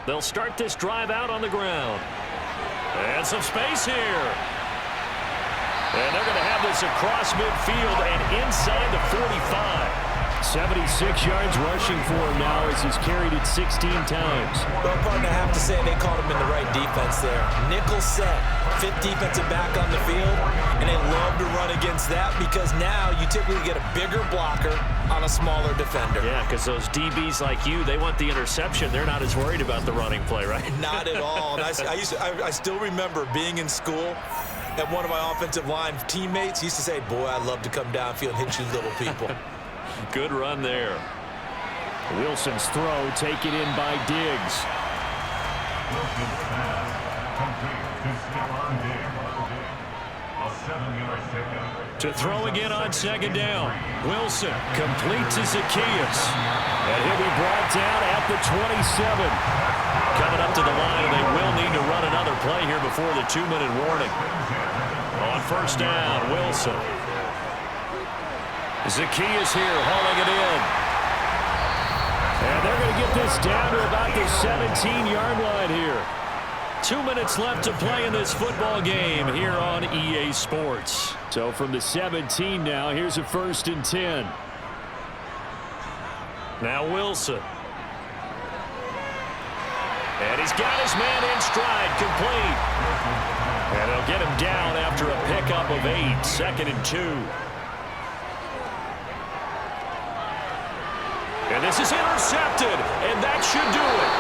They'll start this drive out on the ground. And some space here. And they're going to have this across midfield and inside the 45. 76 yards rushing for him now as he's carried it 16 times. Well, partner, I have to say they called him in the right defense there. Nickel set, 5th defensive back on the field, and they love to run against that because now you typically get a bigger blocker on a smaller defender. Yeah, because those DBs like you, they want the interception. They're not as worried about the running play, right? Not at all. And I still remember being in school, and one of my offensive line teammates used to say, boy, I love to come downfield and hit you little people. Good run there. Wilson's throw taken in by Diggs. To throw again on 2nd down. Wilson completes to Zacchaeus. And he'll be brought down at the 27. Coming up to the line, and they will need to run another play here before the 2-minute warning. On 1st down, Wilson. Zacchaeus here, hauling it in. And they're going to get this down to about the 17-yard line here. 2 minutes left to play in this football game here on EA Sports. So from the 17 now, here's a 1st and 10. Now Wilson. And he's got his man in stride, complete. And they'll get him down after a pickup of 8, 2nd and 2. And this is intercepted, and that should do it.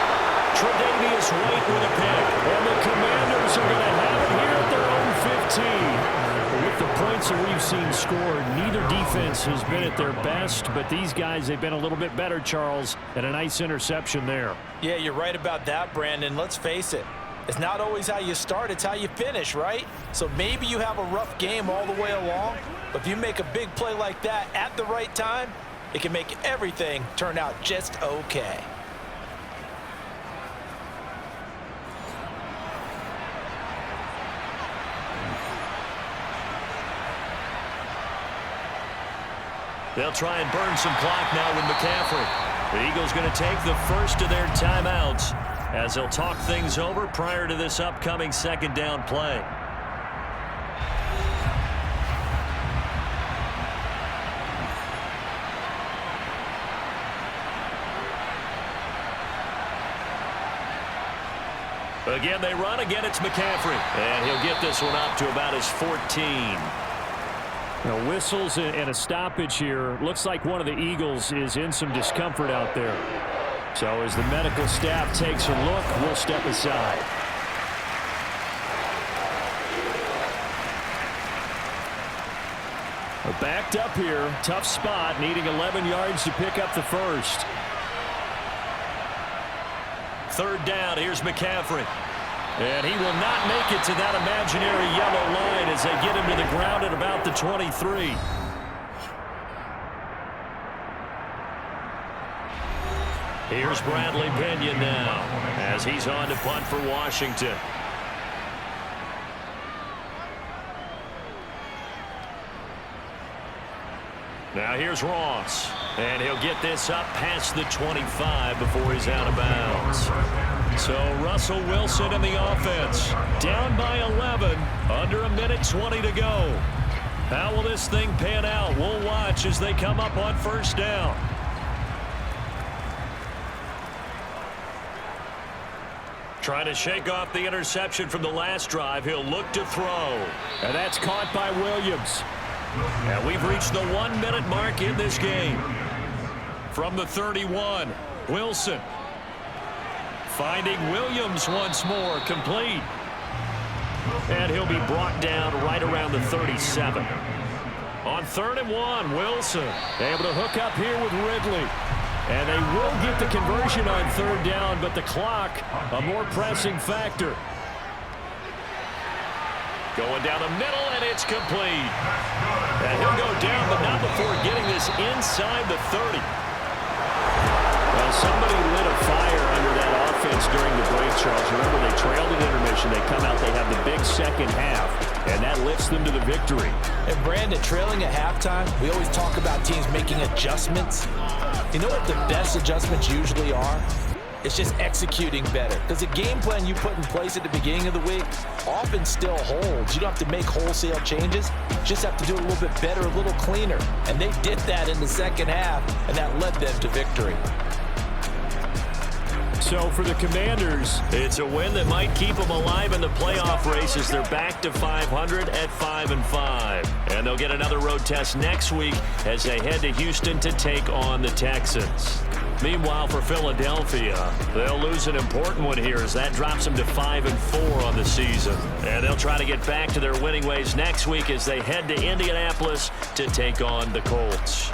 Tre'Davious White with a pick. And the Commanders are going to have it here at their own 15. With the points that we've seen scored, neither defense has been at their best, but these guys, they've been a little bit better, Charles, and a nice interception there. Yeah, you're right about that, Brandon. Let's face it. It's not always how you start, it's how you finish, right? So maybe you have a rough game all the way along, but if you make a big play like that at the right time, it can make everything turn out just okay. They'll try and burn some clock now with McCaffrey. The Eagles going to take the first of their timeouts as they'll talk things over prior to this upcoming 2nd down play. Again, they run. Again, it's McCaffrey. And he'll get this one up to about his 14. Now, whistles and a stoppage here. Looks like one of the Eagles is in some discomfort out there. So as the medical staff takes a look, we'll step aside. Backed up here. Tough spot. Needing 11 yards to pick up the first. third down. Here's McCaffrey. And he will not make it to that imaginary yellow line as they get him to the ground at about the 23. Here's Bradley Pinion now as he's on to punt for Washington. Now here's Ross, and he'll get this up past the 25 before he's out of bounds. So Russell Wilson in the offense, down by 11, under a minute 20 to go. How will this thing pan out? We'll watch as they come up on first down. Trying to shake off the interception from the last drive. He'll look to throw. And that's caught by Williams. And we've reached the 1 minute mark in this game. From the 31, Wilson. Finding Williams once more, complete. And he'll be brought down right around the 37. On 3rd and 1, Wilson able to hook up here with Ridley. And they will get the conversion on 3rd down, but the clock, a more pressing factor. Going down the middle, and it's complete. And he'll go down, but not before getting this inside the 30. Well, somebody lit a fire under that offense during the break, Charles. Remember, they trailed at intermission. They come out, they have the big second half, and that lifts them to the victory. And Brandon, trailing at halftime, we always talk about teams making adjustments. You know what the best adjustments usually are? It's just executing better. Because the game plan you put in place at the beginning of the week often still holds. You don't have to make wholesale changes. You just have to do it a little bit better, a little cleaner. And they did that in the second half, and that led them to victory. So for the Commanders, it's a win that might keep them alive in the playoff race as they're back to 500 at 5-5. And they'll get another road test next week as they head to Houston to take on the Texans. Meanwhile, for Philadelphia, they'll lose an important one here as that drops them to 5-4 on the season. And they'll try to get back to their winning ways next week as they head to Indianapolis to take on the Colts.